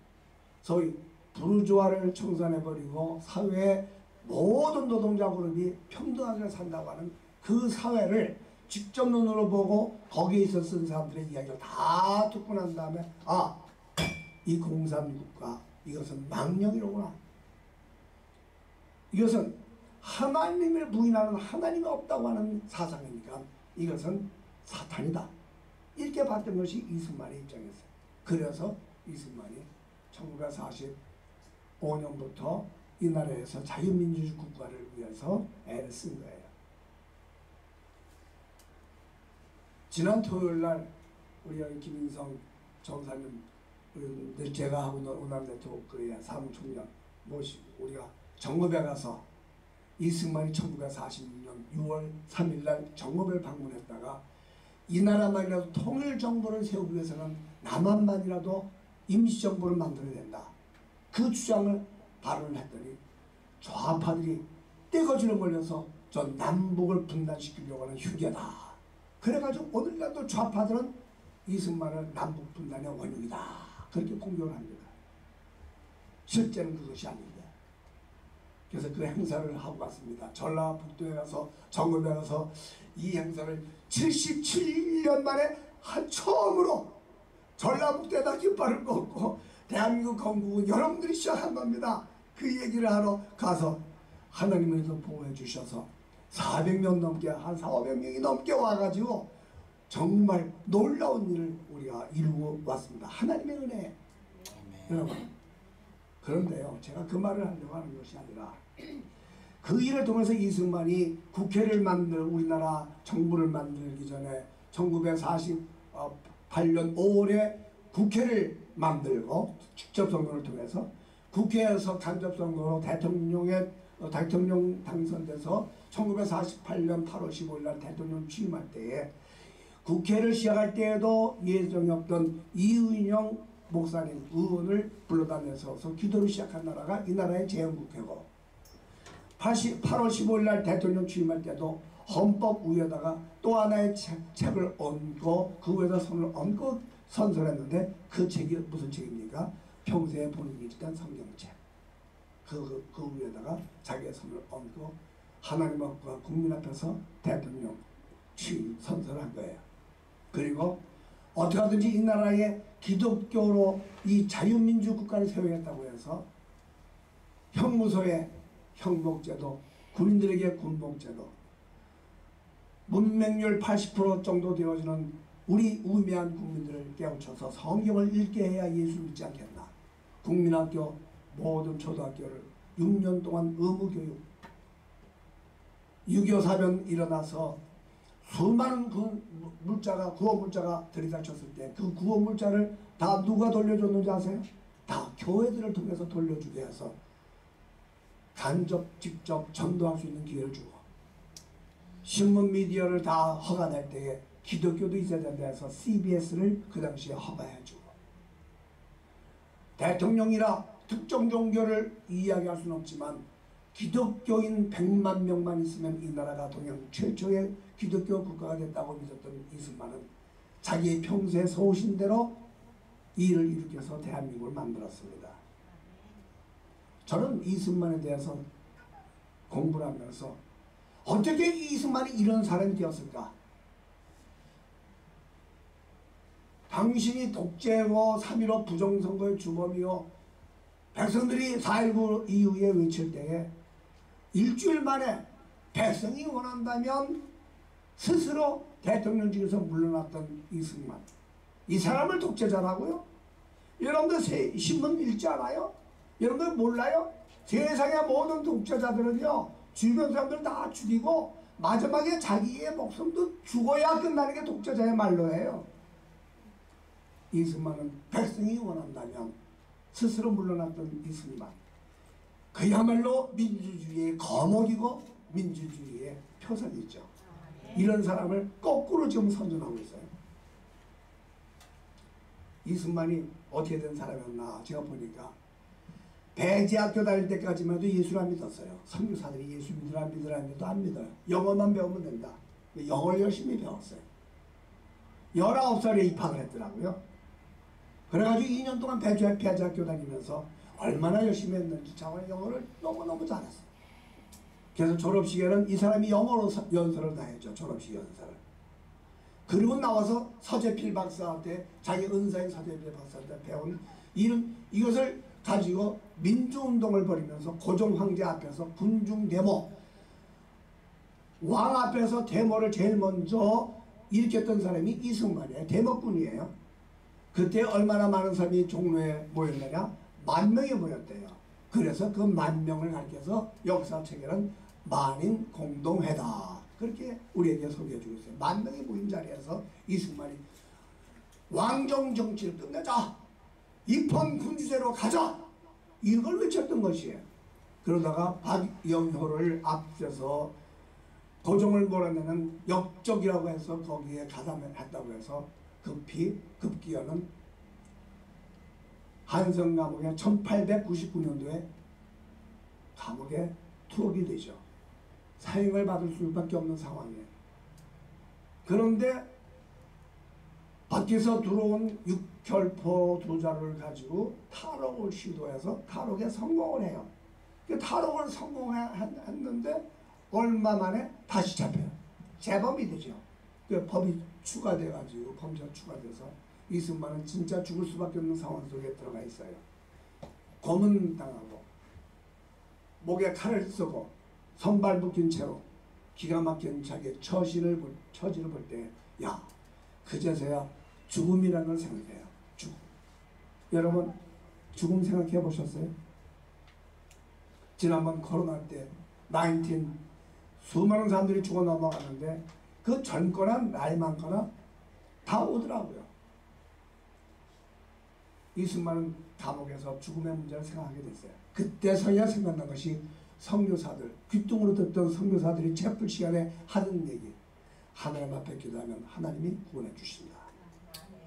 소위 부르주아를 청산해버리고 사회의 모든 노동자 그룹이 평등하게 산다고 하는 그 사회를 직접 눈으로 보고 거기에 있어 쓴 사람들의 이야기를 다 듣고 난 다음에 이 공산국가 이것은 망령이로구나. 이것은 하나님을 부인하는 하나님이 없다고 하는 사상이니까 이것은 사탄이다. 이렇게 봤던 것이 이승만의 입장이었어요. 그래서 이승만이 1945년부터 이 나라에서 자유민주주의 국가를 위해서 애를 쓴 거예요. 지난 토요일날 우리 김인성 전사님 제가 하고 있는 오남 네트워크의 사무총장 모시고 우리가 정읍에 가서 이승만이 1946년 6월 3일날 정읍을 방문했다가 이 나라만이라도 통일정부를 세우기 위해서는 남한만이라도 임시정부를 만들어야 된다. 그 주장을 발언을 했더니 좌파들이 떼거지로 몰려서 저 남북을 분단시키려고 하는 흉계다. 그래가지고 오늘날도 좌파들은 이승만을 남북 분단의 원흉이다. 그렇게 공격을 합니다. 실제는 그것이 아닌데. 그래서 그 행사를 하고 갔습니다. 전라북도에 가서 정읍에 가서 이 행사를 77년 만에 처음으로 전라북도에다 깃발을 꽂고 대한민국 건국은 여러분들이 시작한 겁니다. 그 얘기를 하러 가서 하나님께서 보호해 주셔서 400명 넘게 한 400~500명이 넘게 와가지고 정말 놀라운 일을 우리가 이루고 왔습니다. 하나님의 은혜. 여러분 그런데요 제가 그 말을 하려고 하는 것이 아니라 그 일을 통해서 이승만이 국회를 우리나라 정부를 만들기 전에 1948년 5월에 국회를 만들고 직접 선거를 통해서 국회에서 간접 선거로 대통령 당선돼서 1948년 8월 15일 날 대통령 취임할 때에 국회를 시작할 때에도 예정이 없던 이은영 목사님 의원을 불러다녀서 기도를 시작한 나라가 이 나라의 재헌국회고 8월 15일 날 대통령 취임할 때도 헌법 위에다가 또 하나의 책을 얹고 그 위에다 손을 얹고 선서했는데 그 책이 무슨 책입니까? 평소에 보는 게 있던 성경책. 그 위에다가 자기의 손을 얹고 하나님 앞과 국민 앞에서 대통령 취임 선서를 한 거예요. 그리고 어떻게 하든지 이 나라에 기독교로 이 자유민주 국가를 세우겠다고 해서 형무소에 형복제도, 군인들에게 군복제도, 문맹률 80% 정도 되어지는 우리 우매한 국민들을 깨우쳐서 성경을 읽게 해야 예수를 믿지 않겠나. 국민학교 모든 초등학교를 6년 동안 의무교육, 6.25 사변 일어나서 수많은 구호 물자가 들이닥쳤을 때 그 구호 물자를 다 누가 돌려줬는지 아세요? 다 교회들을 통해서 돌려주게 해서 간접 직접 전도할 수 있는 기회를 주고 신문 미디어를 다 허가낼 때에 기독교도 있어야 된다 해서 CBS를 그 당시에 허가해주고 대통령이라 특정 종교를 이야기할 수는 없지만 기독교인 100만 명만 있으면 이 나라가 동양 최초의 기독교 국가가 됐다고 믿었던 이승만은 자기의 평소에 소신 대로 이 일을 일으켜서 대한민국을 만들었습니다. 저는 이승만에 대해서 공부를 하면서 어떻게 이승만이 이런 사람이 되었을까? 당신이 독재고 3.15 부정선거의 주범이요 백성들이 4.19 이후에 외칠 때에 일주일 만에 백성이 원한다면 스스로 대통령직에서 물러났던 이승만, 이 사람을 독재자라고요? 여러분들 신문 읽지 않아요? 여러분들 몰라요? 세상의 모든 독재자들은요, 주변 사람들 다 죽이고 마지막에 자기의 목숨도 죽어야 끝나는 게 독재자의 말로예요. 이승만은 백성이 원한다면 스스로 물러났던 이승만, 그야말로 민주주의의 거목이고 민주주의의 표선이죠. 이런 사람을 거꾸로 지금 선전하고 있어요. 이승만이 어떻게 된 사람이었나 제가 보니까 배지학교 다닐 때까지만 해도 예수를 안 믿었어요. 선교사들이 예수 믿으라 믿어도 안 믿어요. 영어만 배우면 된다. 영어를 열심히 배웠어요. 19살에 입학을 했더라고요. 그래가지고 2년 동안 배지학교 다니면서 얼마나 열심히 했는지 자기는 영어를 너무너무 잘했어요. 그래서 졸업식에는 이 사람이 영어로 연설을 다 했죠. 졸업식 연설을. 그리고 나와서 서재필 박사한테 자기 은사인 서재필 박사한테 배운 이것을 가지고 민주운동을 벌이면서 고종 황제 앞에서 군중 데모, 왕 앞에서 데모를 제일 먼저 일으켰던 사람이 이승만이에요. 데모꾼이에요. 그때 얼마나 많은 사람이 종로에 모였느냐? 10,000명이 모였대요. 그래서 그 10,000명을 가리켜서 역사책에는 만인 공동회다, 그렇게 우리에게 소개해주고 있어요. 10,000명이 모인 자리에서 이승만이 왕정 정치를 끝내자, 입헌 군주제로 가자, 이걸 외쳤던 것이에요. 그러다가 박영효를 앞서서 고종을 몰아내는 역적이라고 해서 거기에 가담했다고 해서 급기야는 한성 감옥에 1899년도에 감옥에 투옥이 되죠. 사형을 받을 수밖에 없는 상황이에요. 그런데 밖에서 들어온 육혈포 두 자루를 가지고 탈옥을 시도해서 탈옥에 성공을 해요. 그 탈옥을 성공했는데 얼마 만에 다시 잡혀요. 재범이 되죠. 그 법이 추가돼가지고 범죄가 추가돼서 이승만은 진짜 죽을 수밖에 없는 상황 속에 들어가 있어요. 고문당하고 목에 칼을 쓰고 선발 묶인 채로 기가 막힌 자기의 처지를 볼 때, 야, 그제서야 죽음이라는 걸 생각해요. 죽음. 여러분, 죽음 생각해 보셨어요? 지난번 코로나 때 19 수많은 사람들이 죽어 넘어가는데 그 젊거나 나이 많거나 다 오더라고요. 이승만은 감옥에서 죽음의 문제를 생각하게 됐어요. 그때서야 생각난 것이 선교사들, 귀뚱으로 듣던 선교사들이 채플 시간에 하는 얘기, 하나님 앞에 기도하면 하나님이 구원해 주신다,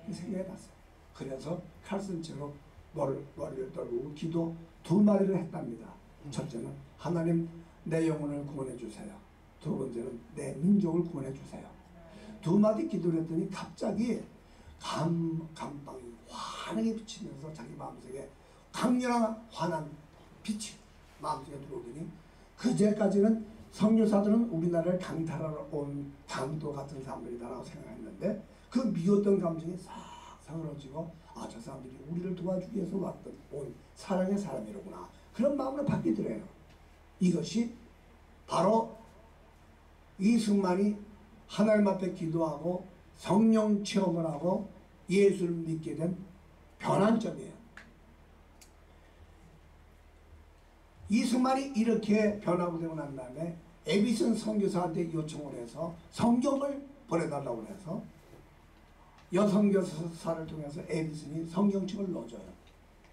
이 생각해 봤어요. 그래서 칼 쓴 채로 머리를 떨고 기도 2마디를 했답니다. 첫째는 하나님 내 영혼을 구원해 주세요. 두 번째는 내 민족을 구원해 주세요. 2마디 기도를 했더니 갑자기 감방이 환하게 비치면서 자기 마음속에 강렬한 환한 빛이 마음속에 들어오더니, 그제까지는 선교사들은 우리나라를 강탈하러 온 강도 같은 사람들이다라고 생각했는데 그 미웠던 감정이 싹 사그러지고, 아, 저 사람들이 우리를 도와주기 위해서 온 사랑의 사람이로구나, 그런 마음으로 바뀌더래요. 이것이 바로 이승만이 하나님 앞에 기도하고 성령 체험을 하고 예수를 믿게 된 변환점이에요. 이승만이 이렇게 변하고 되고 난 다음에 에비슨 선교사한테 요청을 해서 성경을 보내달라고 해서 여선교사를 통해서 에비슨이 성경책을 넣어줘요.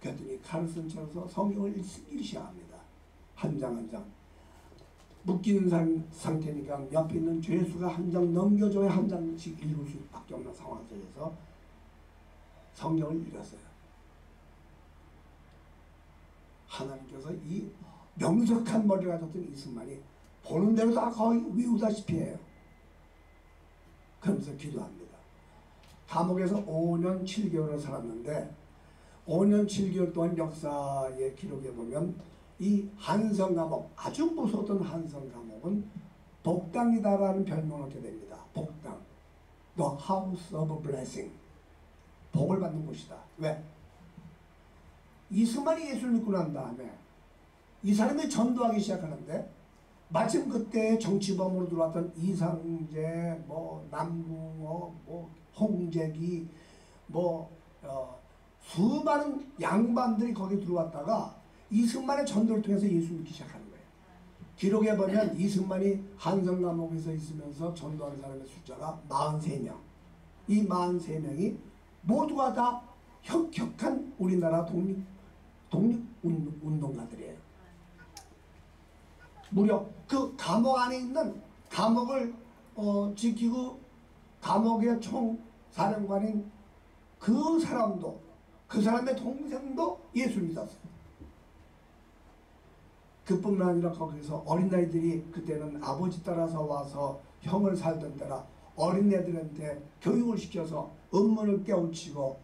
그랬더니 칼슨 쳐서 성경을 읽기 시작합니다. 한 장 한 장. 묶이는 상태니까 옆에 있는 죄수가 한 장 넘겨줘야 한 장씩 읽을 수밖에 없는 상황 속에서 성경을 읽었어요. 하나님께서 이 명석한 머리를 가졌던 이승만이 보는 대로 다 거의 외우다시피 해요. 그러면서 기도합니다. 감옥에서 5년 7개월을 살았는데 5년 7개월 동안 역사의 기록에 보면 이 한성 감옥, 아주 무서웠던 한성 감옥은 복당이다라는 별명을 얻게 됩니다. 복당, The House of Blessing, 복을 받는 곳이다. 왜? 이승만이 예수를 믿고 난 다음에 이 사람이 전도하기 시작하는데 마침 그때 정치범으로 들어왔던 이상재, 뭐 남궁호, 뭐 홍재기, 뭐 수많은 양반들이 거기 들어왔다가 이승만의 전도를 통해서 예수 믿기 시작하는 거예요. 기록에 보면 이승만이 한성 감옥에서 있으면서 전도하는 사람의 숫자가 43명. 이 43명이 모두가 다 혁혁한 우리나라 독립운동가들이에요. 무려 그 감옥 안에 있는 감옥을 지키고 감옥의 총사령관인 그 사람도, 그 사람의 동생도 예수를 믿었어요. 그뿐만 아니라 거기서 어린아이들이, 그때는 아버지 따라서 와서 형을 살던 때라 어린애들한테 교육을 시켜서 음문을 깨우치고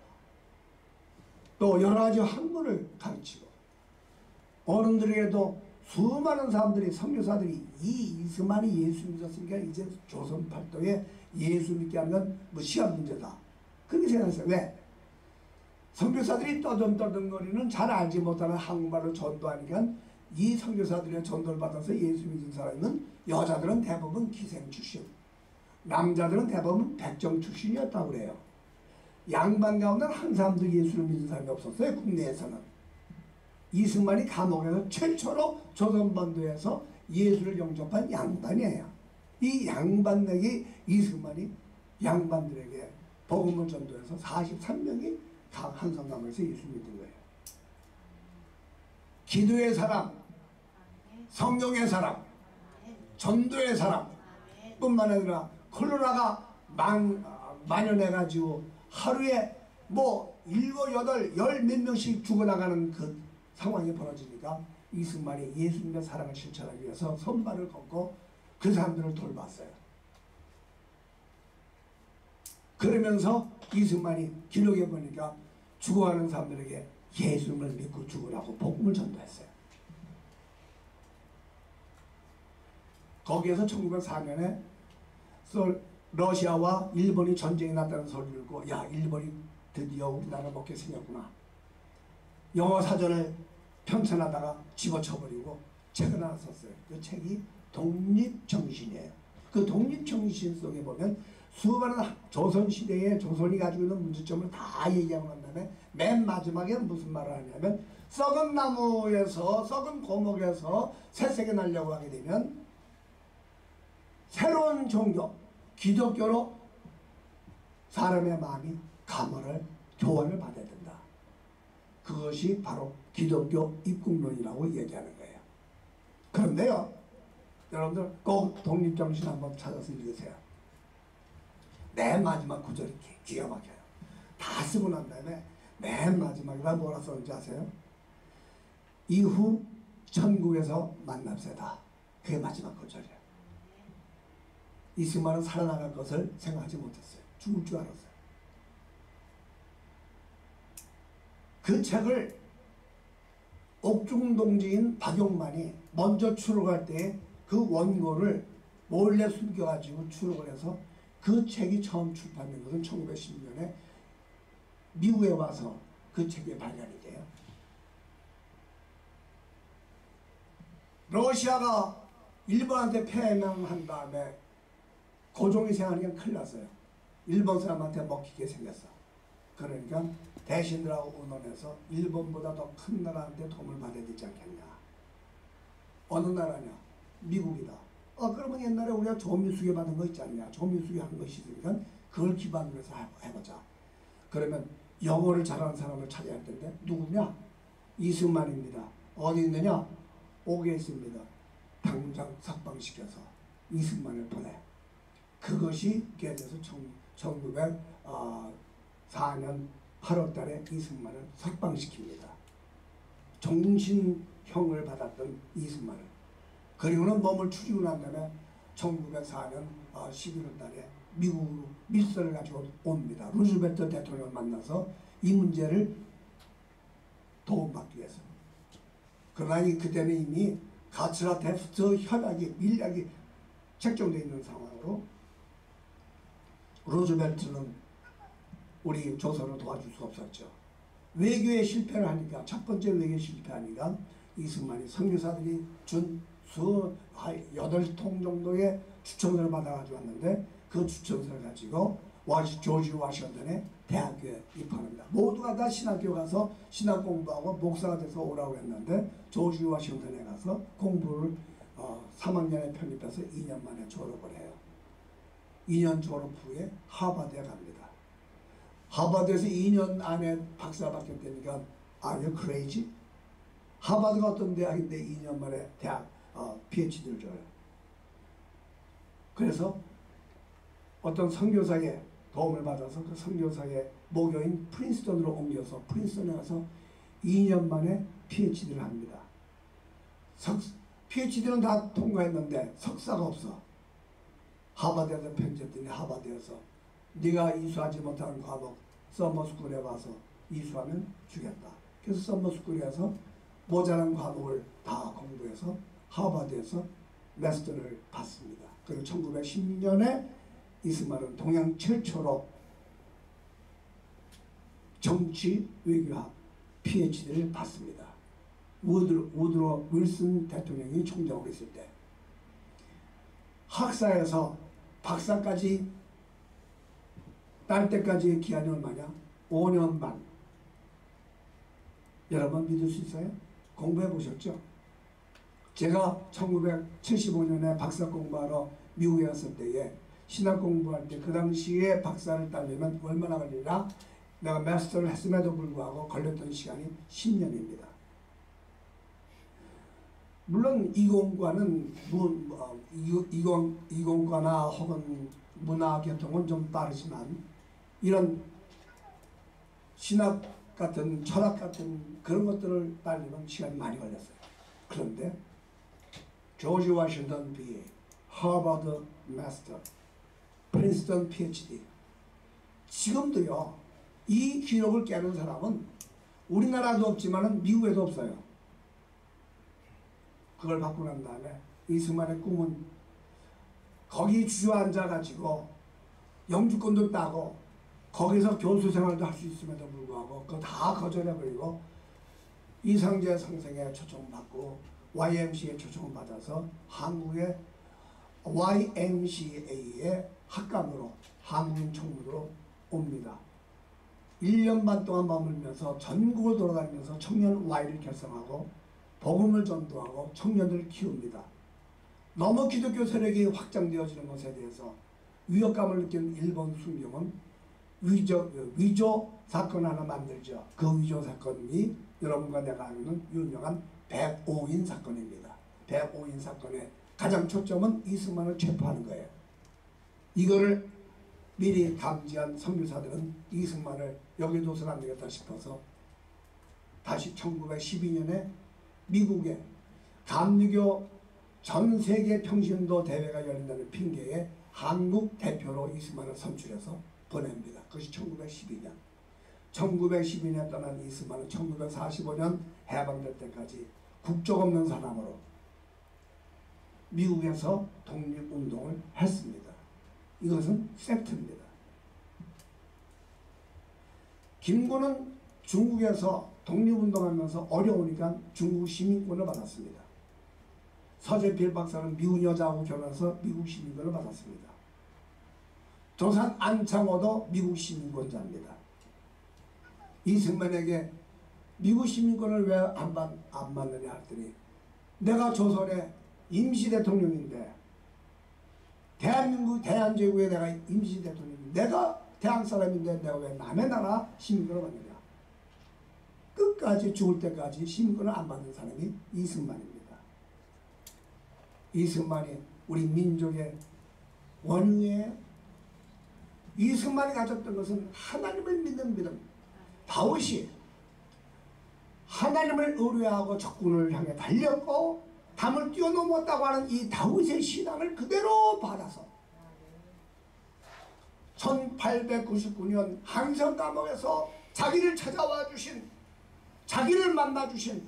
또 여러 가지 학문을 가르치고, 어른들에게도 수많은 사람들이, 선교사들이 이 이승만이 예수 믿었으니까 이제 조선 팔도에 예수 믿게 하면 뭐 시험 문제다, 그렇게 생각했어요. 왜? 선교사들이 떠듬떠듬거리는 잘 알지 못하는 한국말로 전도하니까 이 선교사들의 전도를 받아서 예수 믿은 사람은, 여자들은 대부분 기생 출신, 남자들은 대부분 백정 출신이었다고 그래요. 양반 가운데는 한 사람도 예수를 믿는 사람이 없었어요. 국내에서는. 이승만이 감옥에서 최초로 조선반도에서 예수를 영접한 양반이에요. 이 양반에게 이승만이 양반들에게 복음을 전도해서 43명이 다 한성감에서 예수 믿은 거예요. 기도의 사람, 성령의 사람, 전도의 사람 뿐만 아니라 콜로라가 만연해가지고 하루에 뭐 7, 8, 10 몇 명씩 죽어나가는 그 상황이 벌어지니까 이승만이 예수님의 사랑을 실천하기 위해서 선발을 걷고 그 사람들을 돌봤어요. 그러면서 이승만이 기록해 보니까 죽어가는 사람들에게 예수님을 믿고 죽으라고 복음을 전도했어요. 거기에서 1904년에 러시아와 일본이 전쟁이 났다는 소리를 듣고, 야, 일본이 드디어 우리나라 먹게 생겼구나. 영어 사전을 편찬하다가 집어쳐버리고 책을 하나 썼어요. 그 책이 독립정신이에요. 그 독립정신 속에 보면 수많은 조선시대에 조선이 가지고 있는 문제점을 다 얘기하고 난 다음에 맨 마지막에 무슨 말을 하냐면, 썩은 나무에서, 썩은 고목에서 새색이 나려고 하게 되면 새로운 종교, 기독교로 사람의 마음이 교환을 받아야 된다. 그것이 바로 기독교 입국론이라고 얘기하는 거예요. 그런데요, 여러분들 꼭 독립정신 한번 찾아서 읽으세요. 맨 마지막 구절이 기가 막혀요. 다 쓰고 난 다음에 맨 마지막에다 뭐라 썼는지 아세요? 이후 천국에서 만납세다. 그게 마지막 구절이에요. 이승만은 살아나갈 것을 생각하지 못했어요. 죽을 줄 알았어요. 그 책을 옥중 동지인 박용만이 먼저 추록할 때 그 원고를 몰래 숨겨가지고 추록을 해서 그 책이 처음 출판된 것은 1910년에 미국에 와서 그 책이 발견이 돼요. 러시아가 일본한테 패망한 다음에 고종이 생각하니까 큰일 났어요. 일본 사람한테 먹히게 생겼어. 그러니까 대신들하고 의논해서 일본보다 더 큰 나라한테 도움을 받아야 되지 않겠냐. 어느 나라냐? 미국이다. 그러면 옛날에 우리가 조미숙이 받은 거 있지 않냐. 조미숙이 한 것이 있으니까 그걸 기반으로 해서 해보자. 그러면 영어를 잘하는 사람을 찾아야 할 텐데 누구냐? 이승만입니다. 어디 있느냐? 옥에 있습니다. 당장 석방시켜서 이승만을 보내. 그것이 계속해서 1904년 8월 달에 이승만을 석방시킵니다. 종신형을 받았던 이승만을. 그리고는 몸을 추리고 난 다음에 1904년 11월 달에 미국으로 밀서를 가지고 옵니다. 루즈벨트 대통령을 만나서 이 문제를 도움받기 위해서. 그러나 그때는 이미 가츠라 데프트 협약이, 밀약이 책정되어 있는 상황으로 루즈벨트는 우리 조선을 도와줄 수 없었죠. 외교에 실패를 하니까, 첫 번째 외교에 실패하니까 이승만이 선교사들이 준 8통 정도의 추천서를 받아가지고 왔는데 그 추천서를 가지고 조지 워싱턴의 대학교에 입학합니다. 모두가 다 신학교 가서 신학 공부하고 목사가 돼서 오라고 했는데 조지 워싱턴에 가서 공부를 3학년에 편입해서 2년 만에 졸업을 해요. 2년 졸업 후에 하버드에 갑니다. 하버드에서 2년 안에 박사 받겠다니까 Are you crazy? 하버드가 어떤 대학인데 2년 만에 대학 PhD를 줘요. 그래서 어떤 선교사의 도움을 받아서 그 선교사의 모교인 프린스턴으로 옮겨서 프린스턴에 가서 2년 만에 PhD를 합니다. PhD는 다 통과했는데 석사가 없어. 하버드에서 편지했더니 하버드에서 네가 이수하지 못하는 과목 서머스쿨에 와서 이수하면 주겠다. 그래서 서머스쿨에서 모자란 과목을 다 공부해서 하버드에서 마스터를 받습니다. 그리고 1910년에 이스만은 동양 최초로 정치 외교학 PhD를 받습니다. 우드로 윌슨 대통령이 총장으로 있을 때 학사에서 박사까지 딸 때까지의 기한이 얼마냐? 5년 반. 여러분 믿을 수 있어요? 공부해 보셨죠? 제가 1975년에 박사 공부하러 미국에 갔을 때에 신학 공부할 때 그 당시에 박사를 따려면 얼마나 걸리나? 내가 마스터를 했음에도 불구하고 걸렸던 시간이 10년입니다. 물론 이공과는 이공과나 혹은 문화 계통은 좀 빠르지만 이런 신학 같은 철학 같은 그런 것들을 따르면 시간이 많이 걸렸어요. 그런데 조지 워싱턴 BA, 하버드 마스터, 프린스턴 PhD 지금도요 이 기록을 깨는 사람은 우리나라도 없지만 미국에도 없어요. 그걸 받고 난 다음에 이승만의 꿈은 거기 주저앉아가지고 영주권도 따고 거기서 교수 생활도 할 수 있음에도 불구하고 그거 다 거절해버리고 이상재 선생의 초청받고 YMCA 초청을 받아서 한국의 YMCA의 학감으로 한국인 총무로 옵니다. 1년 반 동안 머물면서 전국을 돌아다니면서 청년 Y를 결성하고 복음을 전도하고 청년들을 키웁니다. 너무 기독교 세력이 확장되어지는 것에 대해서 위협감을 느낀 일본 순경은 위조 사건 하나 만들죠. 그 위조 사건이 여러분과 내가 아는 유명한 백오인 사건입니다. 백오인 사건의 가장 초점은 이승만을 체포하는 거예요. 이거를 미리 감지한 선교사들은 이승만을 여기 둬서는 안 되겠다 싶어서 다시 1912년에 미국에 감리교 전 세계 평신도 대회가 열린다는 핑계에 한국 대표로 이승만을 선출해서 보냅니다. 그것이 1912년. 1912년에 떠난 이승만은 1945년 해방될 때까지 국적 없는 사람으로 미국에서 독립운동을 했습니다. 이것은 팩트입니다. 김구는 중국에서 독립운동하면서 어려우니까 중국 시민권을 받았습니다. 서재필 박사는 미국 여자하고 결혼해서 미국 시민권을 받았습니다. 조산 안창호도 미국 시민권자입니다. 이승만에게 미국 시민권을 왜 안 받느냐 했더니 내가 조선의 임시대통령인데 대한민국 대한제국의 내가 임시대통령인데 내가 대한 사람인데 내가 왜 남의 나라 시민권을 받느냐. 끝까지 죽을 때까지 시민권을 안 받는 사람이 이승만입니다. 이승만이 우리 민족의 원흉이에요. 이승만이 가졌던 것은 하나님을 믿는 믿음. 다윗이 하나님을 의뢰하고 적군을 향해 달렸고 담을 뛰어넘었다고 하는 이 다윗의 신앙을 그대로 받아서 1899년 항성 감옥에서 자기를 찾아와 주신 자기를 만나 주신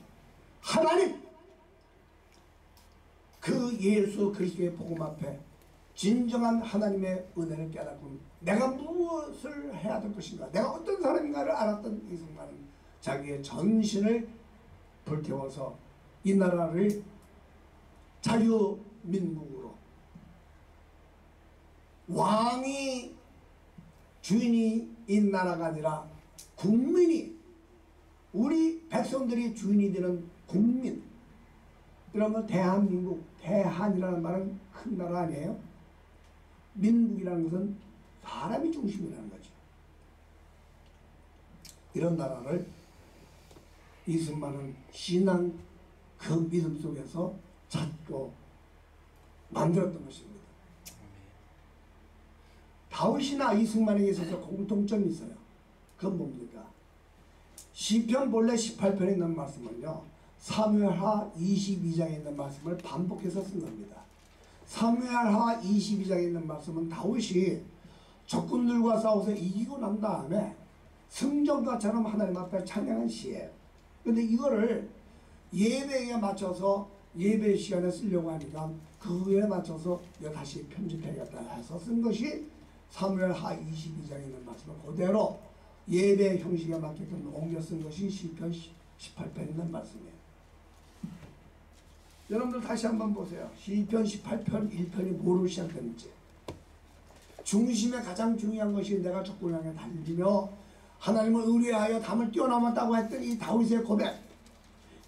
하나님 그 예수 그리스도의 복음 앞에 진정한 하나님의 은혜를 깨닫고 내가 무엇을 해야 될 것인가 내가 어떤 사람인가를 알았던 이승만은 자기의 전신을 불태워서 이 나라를 자유민국으로 왕이 주인이 나라가 아니라 국민이, 우리 백성들이 주인이 되는 국민. 그러면 대한민국, 대한이라는 말은 큰 나라 아니에요? 민국이라는 것은 사람이 중심이라는 거죠. 이런 나라를 이승만은 신앙 그 믿음 속에서 찾고 만들었던 것입니다. 다윗이나 이승만에게 있어서 공통점이 있어요. 그건 뭡니까? 시편 본래 18편에 있는 말씀은요, 사무엘하 22장에 있는 말씀을 반복해서 쓴 겁니다. 사무엘하 22장에 있는 말씀은 다윗이 적군들과 싸워서 이기고 난 다음에 승전가처럼 하나님 앞에 찬양한 시예요. 근데 이거를 예배에 맞춰서 예배 시간에 쓰려고 하니까 그에 맞춰서 다시 편집해야겠다 해서 쓴 것이 사무엘하 22장에 있는 말씀을 그대로 예배 형식에 맞게끔 옮겨 쓴 것이 시편 18편에 있는 말씀이에요. 여러분들 다시 한번 보세요. 시편 18편 1편이 뭐로 시작되는지. 중심에 가장 중요한 것이 내가 적군을 향해 달리며 하나님을 의뢰하여 담을 뛰어넘었다고 했던 이 다윗의 고백.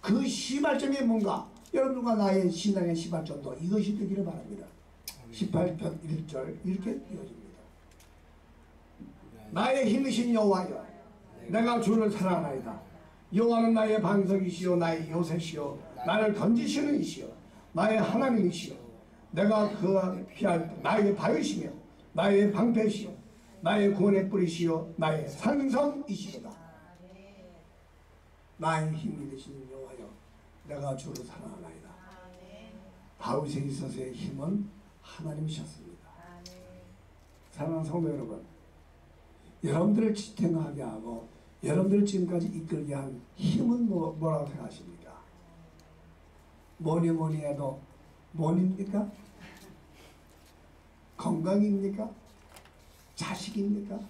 그 시발점이 뭔가? 여러분과 나의 신앙의 시발점도 이것이 되기를 바랍니다. 18편 1절 이렇게 이어집니다. 나의 힘이신 여호와여, 내가 주를 사랑하나이다. 여호와는 나의 반석이시요 나의 요새시요 나를 건지시는 이시요 나의 하나님이시요 내가 그가 피할 나의 바위시며 나의 방패시요 나의 구원의 뿌리시요 나의 산성이시로다. 나의 힘이 되신 여호와여, 내가 주를 사랑하나이다. 다윗에 있어서의 힘은 하나님이셨습니다. 사랑하는 성도 여러분, 여러분들을 지탱하게 하고 여러분들을 지금까지 이끌게 한 힘은 뭐라고 생각하십니까? 뭐니 해도 뭐입니까? 건강입니까? 자식입니까?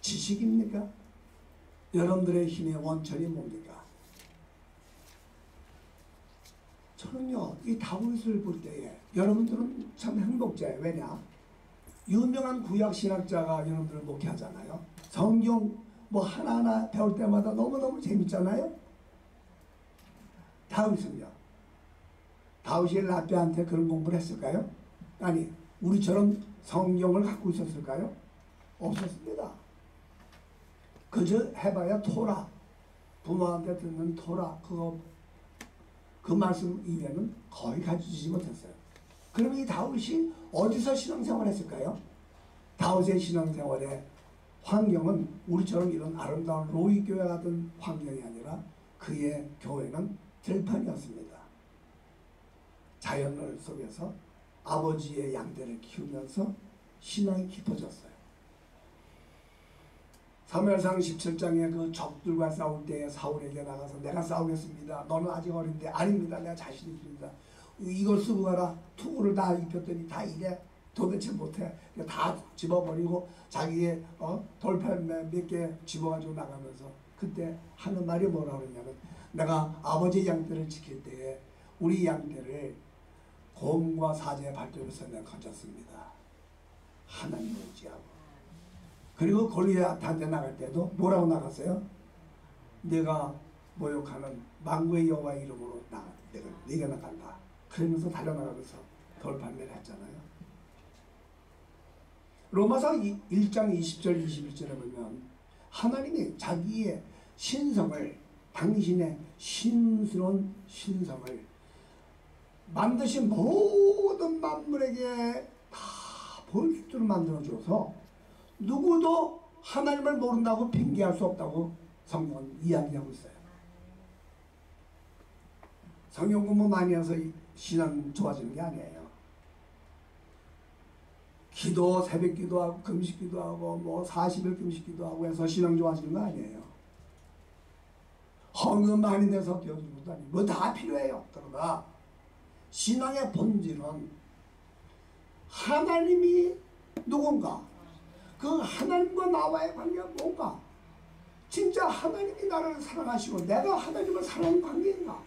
지식입니까? 여러분들의 힘의 원천이 뭡니까? 저는요, 이 다윗을 볼 때에 여러분들은 참 행복자예요. 왜냐? 유명한 구약신학자가 여러분들을 목회하잖아요. 성경 뭐 하나하나 배울 때마다 너무너무 재밌잖아요. 다윗은요, 다윗이 라비한테 그런 공부를 했을까요? 아니, 우리처럼 성경을 갖고 있었을까요? 없었습니다. 그저 해봐야 토라, 부모한테 듣는 토라, 그 말씀 이외에는 거의 가르치지 못했어요. 그러면 이 다윗이 어디서 신앙생활을 했을까요? 다윗의 신앙생활의 환경은 우리처럼 이런 아름다운 로이교회 같은 환경이 아니라 그의 교회는 들판이었습니다. 자연 속에서 아버지의 양떼를 키우면서 신앙이 깊어졌어요. 사무엘상 17장에 그 적들과 싸울 때에 사울에게 나가서 내가 싸우겠습니다. 너는 아직 어린데 아닙니다. 내가 자신 있습니다. 이걸 쓰고 가라. 투구를 다 입혔더니 다 이래 도대체 못해. 다 집어버리고 자기의 돌팔 몇 개 집어가지고 나가면서 그때 하는 말이 뭐라고 그러냐면 내가 아버지 양떼를 지킬 때에 우리 양떼를 곰과 사자의 발톱에서 내가 건졌습니다. 하나님을 의지하고. 그리고 골리앗한테 나갈 때도 뭐라고 나갔어요? 내가 모욕하는 만구의 여호와 이름으로 내가 나간다. 그러면서 달려나가면서 돌판매를 했잖아요. 로마서 1장 20절 21절에 보면 하나님이 자기의 신성을, 당신의 신스러운 신성을 만드신 모든 만물에게 다 볼 수 있도록 만들어줘서 누구도 하나님을 모른다고 핑계할 수 없다고 성경은 이야기하고 있어요. 성경 공부 많이 해서 신앙 좋아지는 게 아니에요. 기도, 새벽 기도하고 금식 기도하고 뭐 40일 금식 기도하고 해서 신앙 좋아지는 거 아니에요. 헌금 많이 내서 되어주는 것도 아니고 뭐 다 필요해요. 그러나 신앙의 본질은 하나님이 누군가, 그 하나님과 나와의 관계가 뭔가, 진짜 하나님이 나를 사랑하시고 내가 하나님을 사랑하는 관계인가,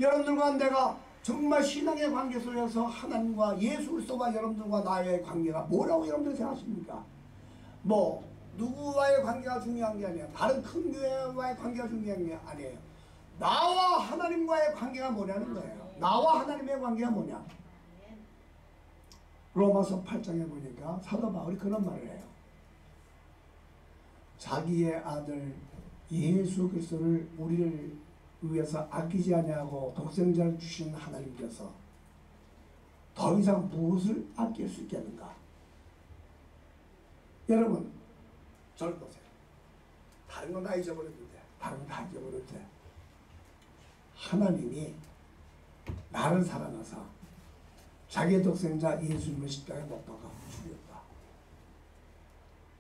여러분들과 내가 정말 신앙의 관계 속에서 하나님과 예수 그리스도와 여러분들과 나의 관계가 뭐라고 여러분들 생각하십니까? 뭐 누구와의 관계가 중요한 게 아니에요. 다른 큰 교회와의 관계가 중요한 게 아니에요. 나와 하나님과의 관계가 뭐냐는 거예요. 나와 하나님의 관계가 뭐냐. 로마서 8장에 보니까 사도 바울이 그런 말을 해요. 자기의 아들 예수 그리스도를 우리를 위해서 아끼지 아니하고 독생자를 주신 하나님께서 더 이상 무엇을 아낄 수 있겠는가? 여러분 저를 보세요. 다른 건 다 잊어버려도 돼. 다른 건 다 잊어버려도 돼. 하나님이 나를 사랑하사 자기의 독생자 예수님을 십자가에 못 박아 죽였다.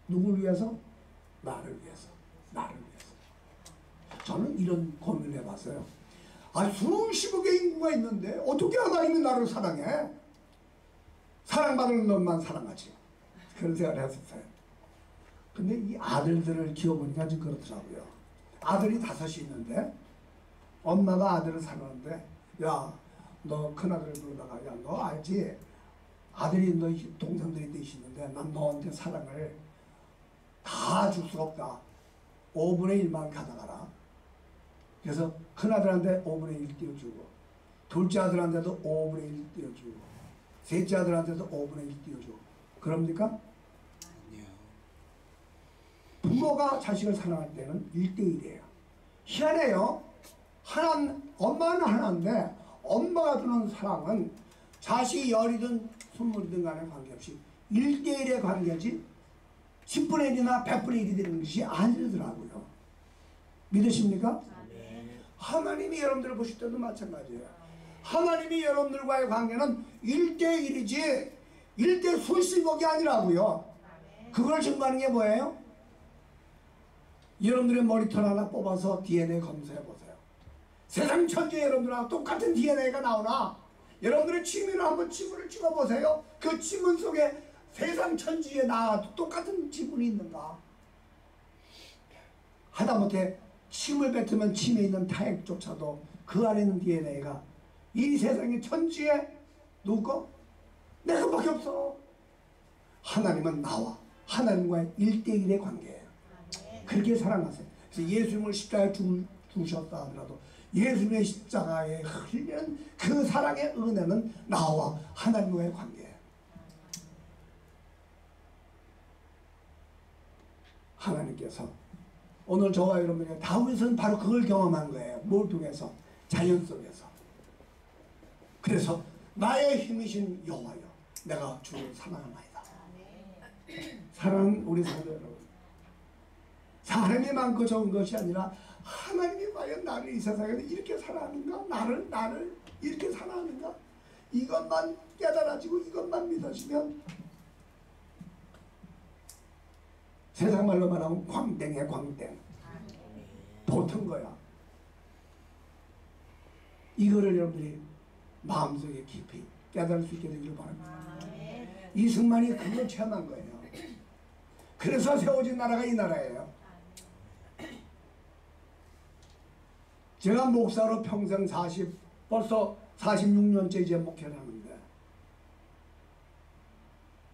누굴 위해서? 나를 위해서. 나를 위해서. 저는 이런 고민을 해봤어요. 아, 수십억의 인구가 있는데 어떻게 하나님이 나를 사랑해? 사랑받는 놈만 사랑하지. 그런 생각을 했었어요. 근데 이 아들들을 키워보니까 좀 그렇더라고요. 아들이 5이 있는데 엄마가 아들을 사랑하는데 야, 너 큰아들을 부르다가 야, 너 알지? 아들이 너 동생들이 넷이 있는데 난 너한테 사랑을 다 줄 수가 없다. 5분의 1만 가져가라. 그래서 큰아들한테 5분의 1 띄워주고 둘째 아들한테도 5분의 1 띄워주고 셋째 아들한테도 5분의 1 띄워주고 그럽니까? 아니요. 부모가 자식을 사랑할 때는 1대1이에요. 희한해요. 엄마는 하나인데 엄마가 주는 사랑은 자식이 10이든 20이든 간에 관계없이 1대1의 관계지 10분의 1이나 100분의 1이 되는 것이 아니더라고요. 믿으십니까? 네. 하나님이 여러분들을 보실 때도 마찬가지예요. 하나님이 여러분들과의 관계는 1대1이지 1대 수십억이 아니라고요. 그걸 증거하는 게 뭐예요? 여러분들의 머리털 하나 뽑아서 DNA 검사해 보세요. 세상 천지에 여러분들하고 똑같은 DNA가 나오나 여러분들의 지문을 한번 지문을 찍어보세요. 그 지문 속에 세상 천지에 나와도 똑같은 지문이 있는가? 하다못해 침을 뱉으면 침에 있는 타액조차도 그 안에 있는 DNA가 이 세상의 천지에 누구? 내가밖에 없어. 하나님은 나와 하나님과의 1대1의 관계예요. 그렇게 사랑하세요. 그래서 예수님을 십자가에 죽으셨다 하더라도 예수님의 십자가에 흘리는 그 사랑의 은혜는 나와 하나님과의 관계예요. 하나님께서 오늘 저와 여러분에게 다윗은 바로 그걸 경험한 거예요. 뭘 통해서? 자연 속에서. 그래서 나의 힘이신 여호와여 내가 주를 사랑하나이다. 사랑하는 우리 성도 여러분, 사람이 많고 적은 것이 아니라 하나님이 과연 나를 이 세상에서 이렇게 사랑하는가? 나를 이렇게 사랑하는가? 이것만 깨달아지고 이것만 믿으시면 세상 말로 말하면 광땡이야. 광땡. 보통 거야. 이거를 여러분들이 마음속에 깊이 깨달을 수 있게 되기를 바랍니다. 이승만이 그걸 체험한 거예요. 그래서 세워진 나라가 이 나라예요. 제가 목사로 평생 벌써 46년째 이제 목회를 하는데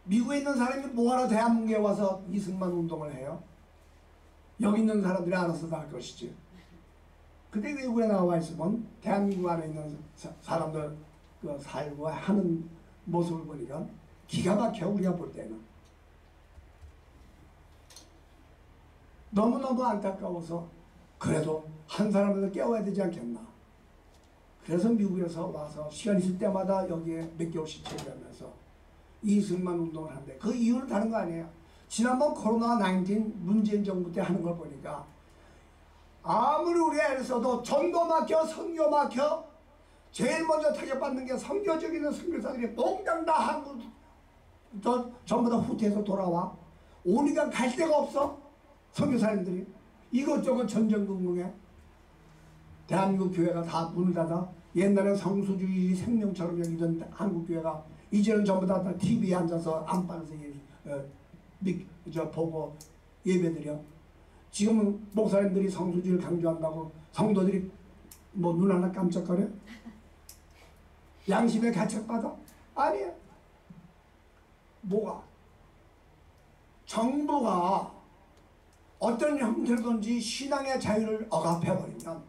미국에 있는 사람이 뭐하러 대한민국에 와서 이승만 운동을 해요? 여기 있는 사람들이 알아서 다 할 것이지. 근데 외국에 나와 있으면 대한민국 안에 있는 사람들 그 살고 하는 모습을 보니까 기가 막혀. 우리가 볼 때는 너무너무 안타까워서 그래도 한 사람이라도 깨워야 되지 않겠나. 그래서 미국에서 와서 시간 있을 때마다 여기에 몇 개월씩 체류하면서 이승만 운동을 하는데 그 이유는 다른 거 아니에요. 지난번 코로나19 문재인 정부 때 하는 걸 보니까 아무리 우리가 애를 써도 전도 막혀 선교 막혀 제일 먼저 타격받는 게 선교적인 선교사들이 몽땅 다 한국 전부 다 후퇴해서 돌아와. 오니까 갈 데가 없어. 선교사님들이 이것저것 전전긍긍해. 대한민국 교회가 다 문을 닫아. 옛날엔 성수주의 생명처럼 여기던 한국 교회가 이제는 전부 다 TV에 앉아서 안방에서 보고 예배드려. 지금은 목사님들이 성수주의를 강조한다고 성도들이 뭐 눈 하나 깜짝거려? 양심에 가책받아? 아니야. 뭐가? 정부가 어떤 형태로든지 신앙의 자유를 억압해버리면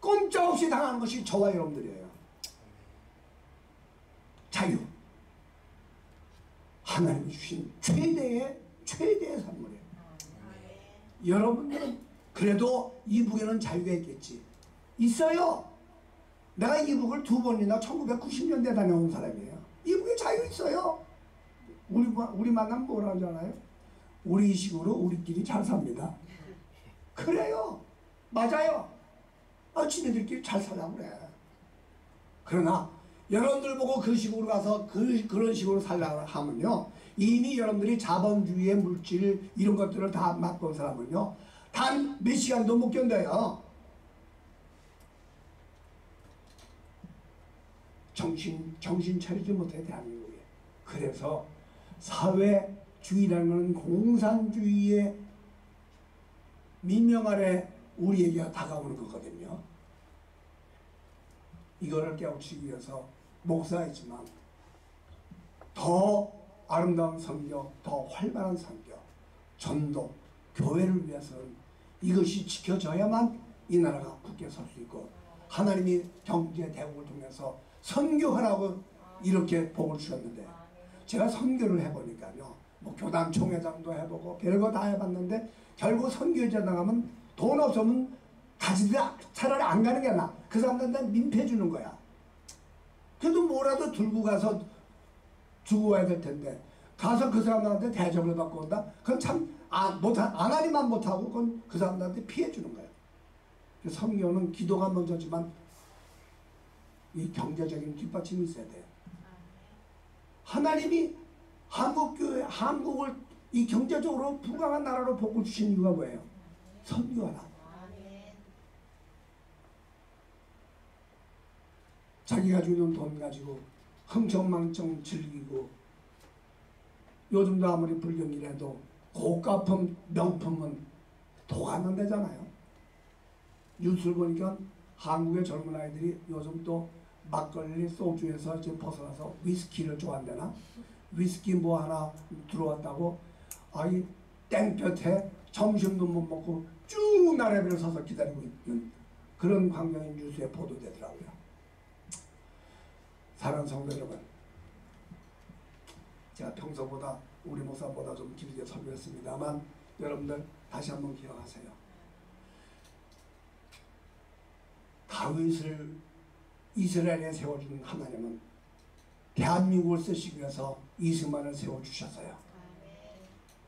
꼼짝없이 당하는 것이 저와 여러분들이에요. 자유. 하나님이 주신 최대의 선물이에요. 여러분들은 그래도 이북에는 자유가 있겠지. 있어요. 내가 이북을 2번이나 1990년대 다녀온 사람이에요. 이북에 자유 있어요. 우리 만나면 뭐라 하잖아요? 우리 식으로 우리끼리 잘 삽니다. 그래요. 맞아요. 지네들끼리 잘 살라고 그래. 그러나 여러분들 보고 그 식으로 가서 그런 식으로 살라고 하면요, 이미 여러분들이 자본주의의 물질 이런 것들을 다 맛본 사람은요, 단 몇 시간도 못 견뎌요. 정신 차리지 못해 대한민국에. 그래서 사회주의라는 건 공산주의의 민명 아래 우리에게 다가오는 거거든요. 이거를 깨우치기 위해서 목사이지만 더 아름다운 성경, 더 활발한 성경, 전도, 교회를 위해서는 이것이 지켜져야만 이 나라가 굳게 설 수 있고, 하나님이 경제 대국을 통해서 선교하라고 이렇게 복을 주셨는데, 제가 선교를 해보니까요, 뭐 교단 총회장도 해보고 별거 다 해봤는데 결국 선교제 나가면 돈 없으면 가지도 차라리 안 가는 게 나아. 그 사람들한테 민폐 주는 거야. 그래도 뭐라도 들고 가서 주고 와야 될 텐데, 가서 그 사람들한테 대접을 받고 온다? 그건 참 안 하니만 못하고 그건 그 사람들한테 피해 주는 거야. 선교는 기도가 먼저지만 이 경제적인 뒷받침이 있어야 돼요. 하나님이 한국교회, 한국을 이 경제적으로 부강한 나라로 복을 주신 이유가 뭐예요? 선교하라. 자기가 주는 돈 가지고 흥청망청 즐기고, 요즘도 아무리 불경이라도 고가품, 명품은 도가 안 되잖아요. 뉴스를 보니까 한국의 젊은 아이들이 요즘 또 막걸리, 소주에서 지금 벗어나서 위스키를 좋아한다나? 위스키 뭐 하나 들어왔다고 아이 땡볕에 점심도 못 먹고 쭉 나래비를 서서 기다리고 있는 그런 광경이 뉴스에 보도되더라고요. 사랑하는 성도 여러분, 제가 평소보다 우리 목사보다 좀 길게 설교했습니다만 여러분들 다시 한번 기억하세요. 다윗을 이스라엘에 세워준 하나님은 대한민국을 쓰시기 위해서 이승만을 세워주셨어요.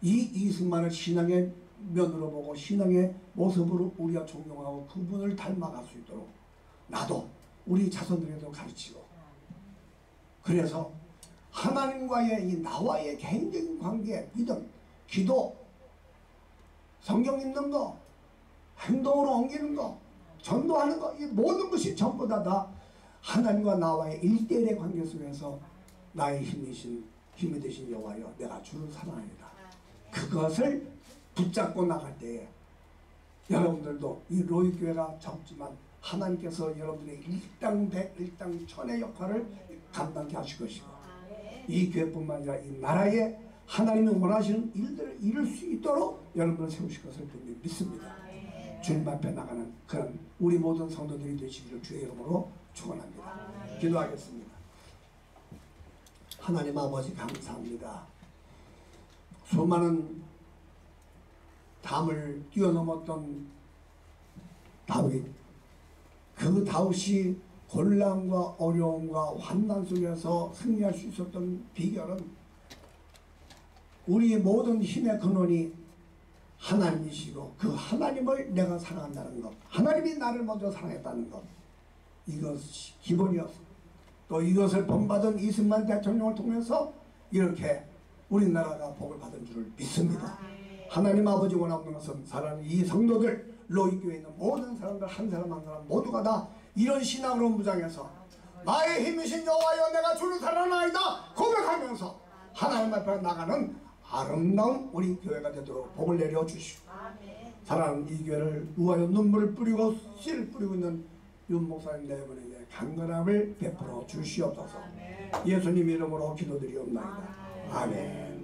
이 이승만을 신앙의 면으로 보고 신앙의 모습으로 우리가 존경하고 그분을 닮아갈 수 있도록 나도 우리 자손들에도 가르치고, 그래서 하나님과의 이 나와의 개인적인 관계, 믿음, 기도, 성경 읽는 거, 행동으로 옮기는 거, 전도하는 거, 이 모든 것이 전부 다 하나님과 나와의 1대1의 관계 속에서 나의 힘이 되신 여호와여, 내가 주를 사랑합니다. 그것을 붙잡고 나갈 때에 여러분들도 이 로이교회가 적지만 하나님께서 여러분들의 일당백, 일당천의 역할을 감당케 하실 것이고, 이 교회뿐만 아니라 이 나라에 하나님이 원하시는 일들을 이룰 수 있도록 여러분을 세우실 것을 분명히 믿습니다. 주님 앞에 나가는 그런 우리 모든 성도들이 되시기를 주의 이름으로 축원합니다. 기도하겠습니다. 하나님 아버지 감사합니다. 수많은 담을 뛰어넘었던 다윗, 그 다윗이 곤란과 어려움과 환난 속에서 승리할 수 있었던 비결은 우리의 모든 힘의 근원이 하나님이시고, 그 하나님을 내가 사랑한다는 것, 하나님이 나를 먼저 사랑했다는 것, 이것이 기본이었습니다. 또 이것을 본받은 이승만 대통령을 통해서 이렇게 우리나라가 복을 받은 줄을 믿습니다. 하나님 아버지 원하는 것은 사랑하는 이 성도들, 로이교회에 있는 모든 사람들 한 사람 한 사람 모두가 다 이런 신앙으로 무장해서 나의 힘이신 여호와여 내가 주를 사랑하나이다 고백하면서 하나님 앞에 나가는 아름다운 우리 교회가 되도록 복을 내려주시오. 사랑하는 이 교회를 위하여 눈물을 뿌리고 씨를 뿌리고 있는 윤 목사님 네 분에게 강건함을 베풀어 주시옵소서. 예수님 이름으로 기도드리옵나이다. 아멘.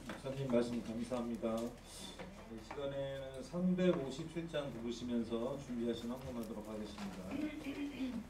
목사님 말씀 감사합니다. 이 시간에는 357장 부르시면서 준비하신 헌금하도록 하겠습니다.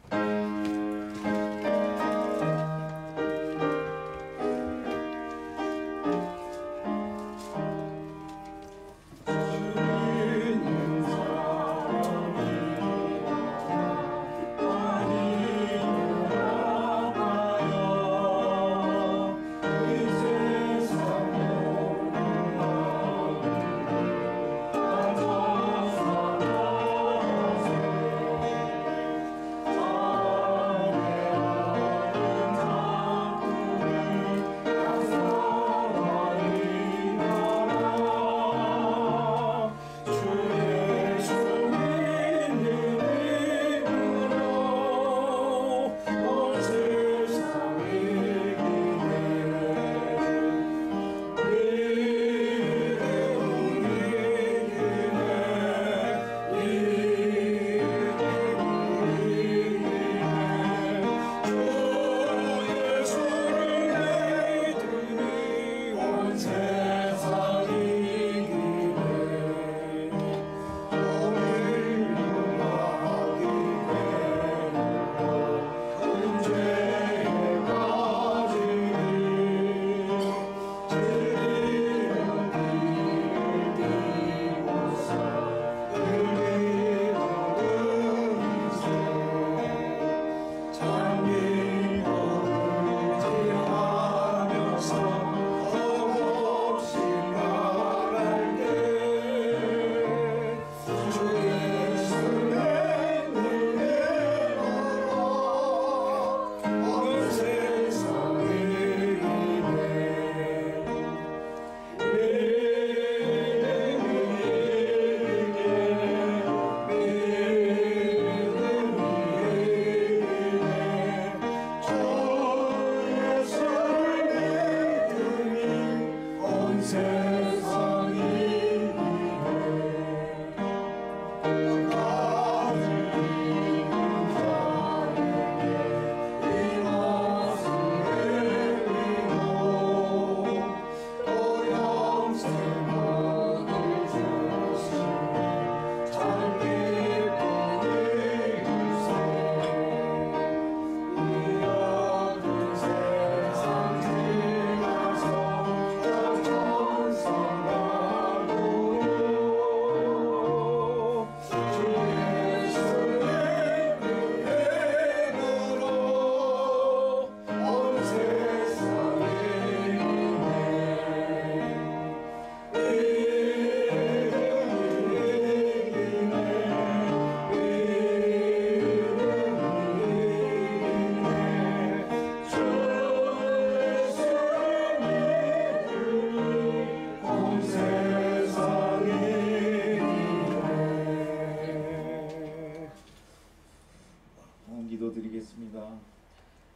기도드리겠습니다.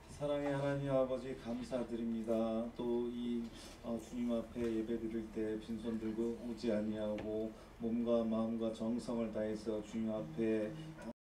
사랑의 하나님 아버지 감사드립니다. 또 이 주님 앞에 예배드릴 때 빈손 들고 오지 아니하고 몸과 마음과 정성을 다해서 주님 앞에